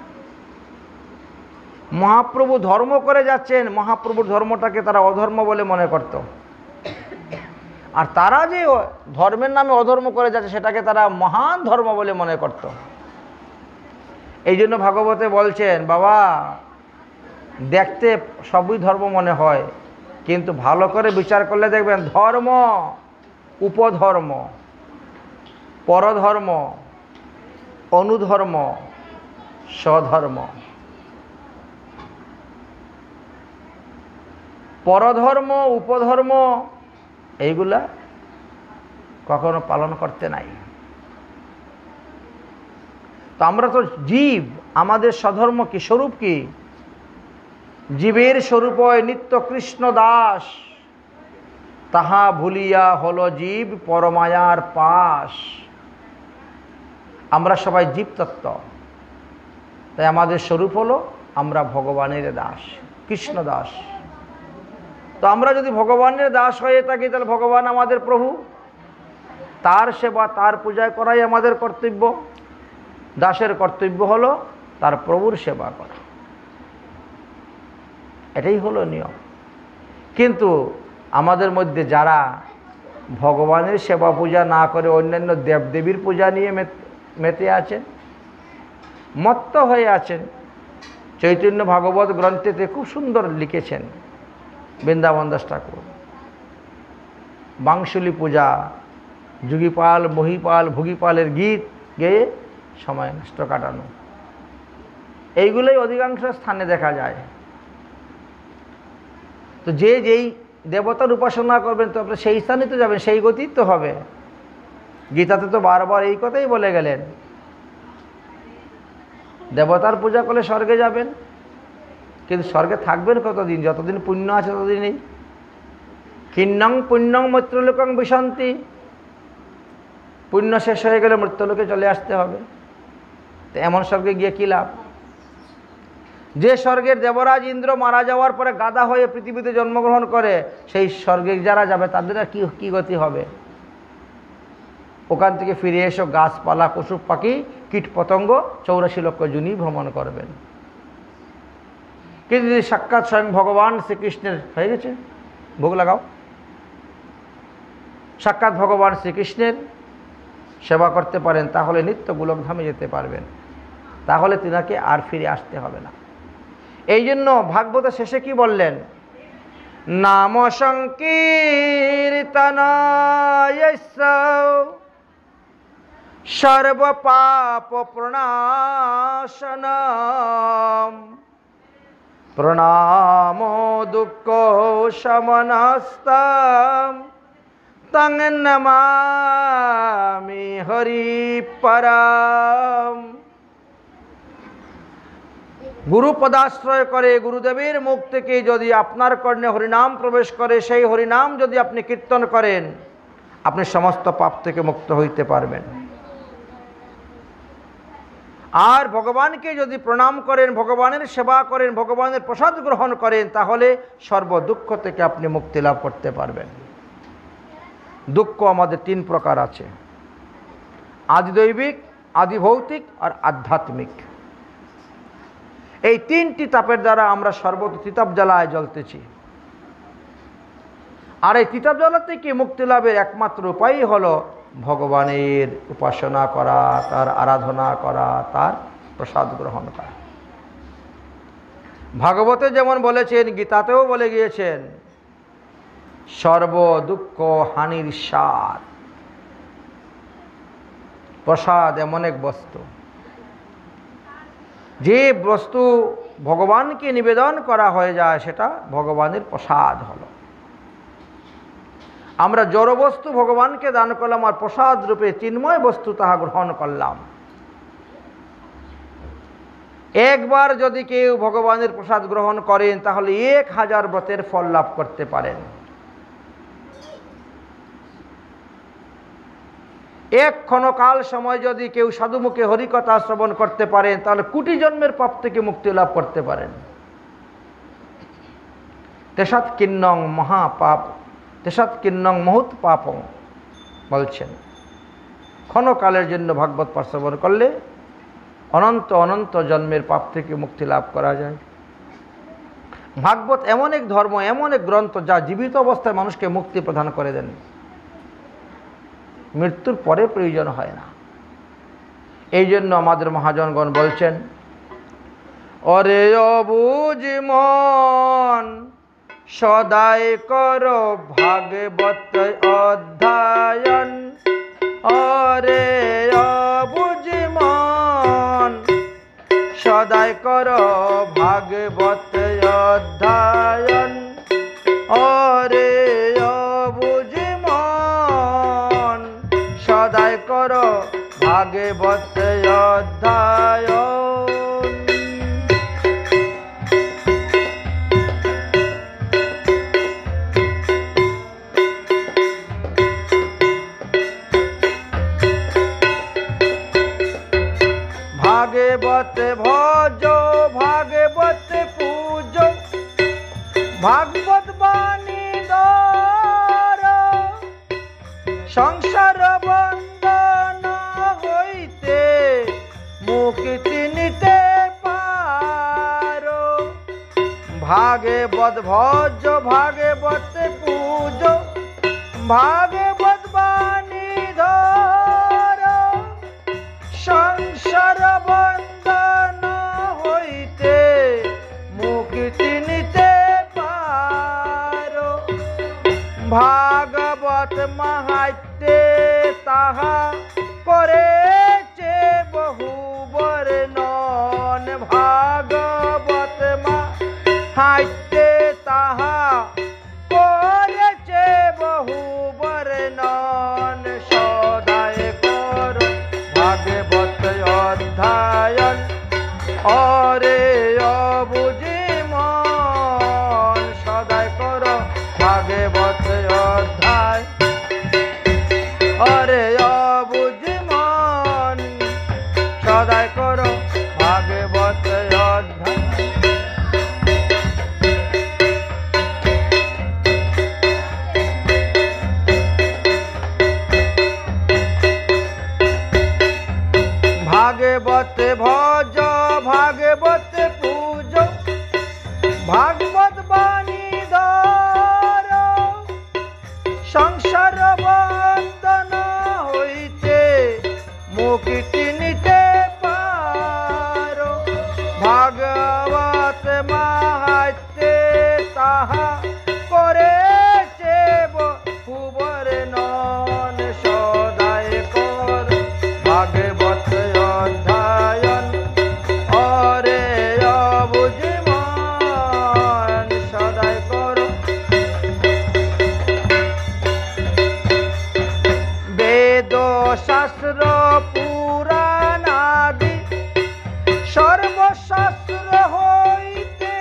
মহাপ্রভু ধর্ম করে যাচ্ছেন, মহাপ্রভুর ধর্মটাকে তারা অধর্ম বলে মনে করত। আর তারা যে ধর্মের নামে অধর্ম করে যাচ্ছে সেটাকে তারা মহান ধর্ম বলে মনে করত। এই জন্য ভাগবতে বলছেন, বাবা দেখতে সবই ধর্ম মনে হয়, কিন্তু ভালো করে বিচার করলে দেখবেন ধর্ম, উপধর্ম, পরধর্ম, অনুধর্ম, স্বধর্ম। পরধর্ম, উপধর্ম এইগুলা কখনো পালন করতে নাই। তো আমরা তো জীব, আমাদের স্বধর্ম কি, স্বরূপ কি? জীবের স্বরূপ হয় নিত্য কৃষ্ণ দাস, তাহা ভুলিয়া হলো জীব পরমায়ার পাশ। আমরা সবাই জীবতত্ত্ব, তাই আমাদের স্বরূপ হলো আমরা ভগবানের দাস, কৃষ্ণ দাস। তো আমরা যদি ভগবানের দাস হয়ে থাকি তাহলে ভগবান আমাদের প্রভু, তার সেবা তার পূজা করাই আমাদের কর্তব্য। দাসের কর্তব্য হলো তার প্রভুর সেবা করা, এটাই হলো নিয়ম। কিন্তু আমাদের মধ্যে যারা ভগবানের সেবা পূজা না করে অন্যান্য দেবদেবীর পূজা নিয়ে মেতে আছেন, মত্ত হয়ে আছেন, চৈতন্য ভাগবত গ্রন্থেতে খুব সুন্দর লিখেছেন বৃন্দাবন দাস ঠাকুর। বাংশুলি পূজা, যুগীপাল, মহিপাল, ভুগীপালের গীত গেয়ে সময় নষ্ট কাটানো, এইগুলোই অধিকাংশ স্থানে দেখা যায়। তো যে যেই দেবতার উপাসনা করবেন তো আপনি সেই স্থানে তো যাবেন, সেই গতি তো হবে। গীতাতে তো বারবার এই কথাই বলে গেলেন, দেবতার পূজা করলে স্বর্গে যাবেন, কিন্তু স্বর্গে থাকবেন কতদিন? যতদিন পুণ্য আছে ততদিনই। কিন্নং পুণ্যং মৃত্যুলোকং বিশন্তি, পুণ্য শেষ হয়ে গেলে মৃত্যুলোকে চলে আসতে হবে। তো এমন স্বর্গে গিয়ে কী লাভ? যে স্বর্গের দেবরাজ ইন্দ্র মারা যাওয়ার পরে গাধা হয়ে পৃথিবীতে জন্মগ্রহণ করে, সেই স্বর্গে যারা যাবে তাদের আর কি গতি হবে? ওখান থেকে ফিরে এসো গাছপালা, পশু পাখি, কীট পতঙ্গ 84 লক্ষ জুনি ভ্রমণ করবেন। কিন্তু যদি সাক্ষাৎ স্বয়ং ভগবান শ্রীকৃষ্ণের হয়ে গেছে, ভোগ লাগাও, সাক্ষাৎ ভগবান শ্রীকৃষ্ণের সেবা করতে পারেন, তাহলে নিত্য গোলকধামে যেতে পারবেন, তাহলে তিনাকে আর ফিরে আসতে হবে না। এই জন্য ভাগবতের শেষে কি বললেন? নাম সংকীর্তনায়স্য সর্ব পাপ প্রণাশনম প্রণাম দুঃখ শমনস্তম তং নমামি হরিপরম। গুরু পদাশ্রয় করে, গুরুদেবের মুখ থেকে যদি আপনার কর্ণে হরিনাম প্রবেশ করে, সেই হরিনাম যদি আপনি কীর্তন করেন, আপনি সমস্ত পাপ থেকে মুক্ত হইতে পারবেন। আর ভগবানকে যদি প্রণাম করেন, ভগবানের সেবা করেন, ভগবানের প্রসাদ গ্রহণ করেন, তাহলে সর্ব দুঃখ থেকে আপনি মুক্তি লাভ করতে পারবেন। দুঃখ আমাদের 3 প্রকার আছে, আদিদৈবিক, আদিভৌতিক আর আধ্যাত্মিক। এই 3টি তাপের দ্বারা আমরা সর্বত তিতাব জ্বালায় জ্বলতেছি। আর এই তিতাব জ্বালা থেকে মুক্তি লাভের একমাত্র উপায়ই হলো ভগবানের উপাসনা করা, তার আরাধনা করা, তার প্রসাদ গ্রহণ করা। ভাগবতে যেমন বলেছেন, গীতাতেও বলে গিয়েছেন, সর্ব দুঃখ হানির সার। প্রসাদ এমন এক বস্তু, যে বস্তু ভগবানকে নিবেদন করা হয়ে যায় সেটা ভগবানের প্রসাদ হলো। আমরা জড় বস্তু ভগবানকে দান করলাম আর প্রসাদ রূপে চিন্ময় বস্তু তাহা গ্রহণ করলাম। একবার যদি কেউ ভগবানের প্রসাদ গ্রহণ করেন তাহলে 1000 ব্রতের ফল লাভ করতে পারেন। এক ক্ষণকাল সময় যদি কেউ সাধুমুখে হরিকথা শ্রবণ করতে পারেন তাহলে কোটি জন্মের পাপ থেকে মুক্তি লাভ করতে পারেন। তেষাৎ কিন্নং মহাপাপ, তেষাৎ কিন্নং মহৎ পাপং বলছেন। ক্ষণকালের জন্য ভাগবত পাঠ শ্রবণ করলে অনন্ত অনন্ত জন্মের পাপ থেকে মুক্তি লাভ করা যায়। ভাগবত এমন এক ধর্ম, এমন এক গ্রন্থ যা জীবিত অবস্থায় মানুষকে মুক্তি প্রদান করে দেন, মৃত্যুর পরে প্রয়োজন হয় না। এই জন্য আমাদের মহাজনগণ বলছেন, অরে অবুঝ মন সদাই কর ভাগবত অধ্যায়ন, অরে অবুঝ মন সদাই কর ভাগবত অধ্যায়ন, অরে অবুঝ মন সদাই কর ভাগবত অধ্যায়ন। ভাগবত ভজ ভাগবত পূজ, ভাগবত বাণী ধর, সংসার বন্ধন হইতে মুক্তি নিতে পারো। ভাগবত ভজ ভাগবত পূজ, ভাগবত বাণী ধর, সংসার বন্ধন হইতে মুক্তি নিতে পারো। ভাগবত মাহাত্ম্যে তাহা করেছে বহু বর্ণন, ভাগবত মাহাত্ম্যে তাহা করেছে বহু বর্ণন। সদাই কর ভাগবত অধ্যায়ন, অরে অবুঝ মন সদাই কর ভাগবত অধ্যায়, অরে অবুঝ মন সদাই কর ভাগবত অধ্যায়। ভাগবত ভজ ভাগবত পূজ, ভাগবত বাণী ধর, সংসার বন্ধন হইতে মুক্তি নিতে পারো। ভাগবত মাহাত্ম্যে তাহা করেছে বহু বর্ণন। সদাই কর ভাগবত অধ্যায়ন, অরে অবুঝ মন সদাই কর। বেদ শাস্ত্র পুরাণ আদি সর্বশাস্ত্র হইতে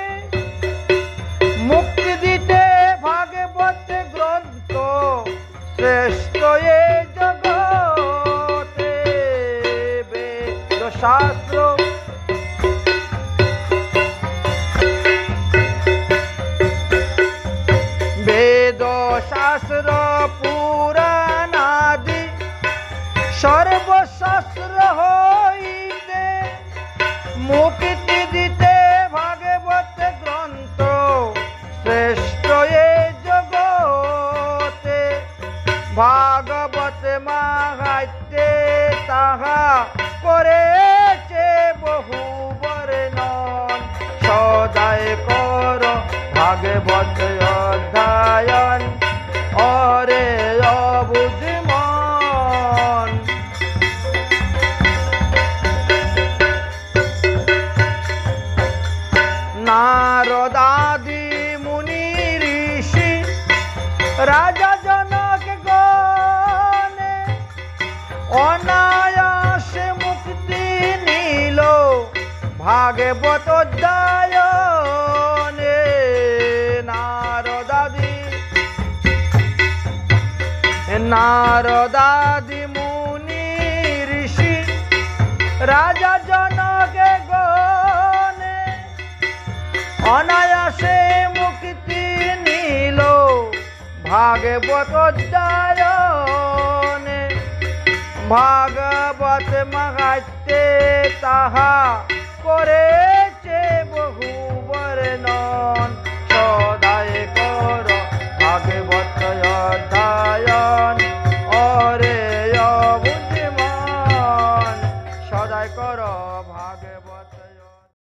মুক্তি দিতে ভাগবত গ্রন্থ শ্রেষ্ঠ এ জগতে। বেদ শাস্ত্র বেদ শাস্ত্র পুরাণ আদি সর্বশাস্ত্র হইতে মুক্তি দিতে ভাগবত গ্রন্থ শ্রেষ্ঠ এ জগতে। ভাগবত মাহাত্ম্যে তাহা করেছে বহু বর্ণন। সদাই কর ভাগবত অধ্যায়ন, অরে অবুঝ মন। নারদাদি মুনি ঋষি রাজা জনক গণে অনায়াসে মুক্তি নিল ভাগবত অধ্যায়নে। নারদাদি মুনি ঋষি রাজা জনকে গণে অনায়াসে মুক্তি নিল ভাগবত অধ্যায়নে। ভাগবত মাহাত্মে তাহা করেছে বহু বর্ণন, সদায় কর ভাগবত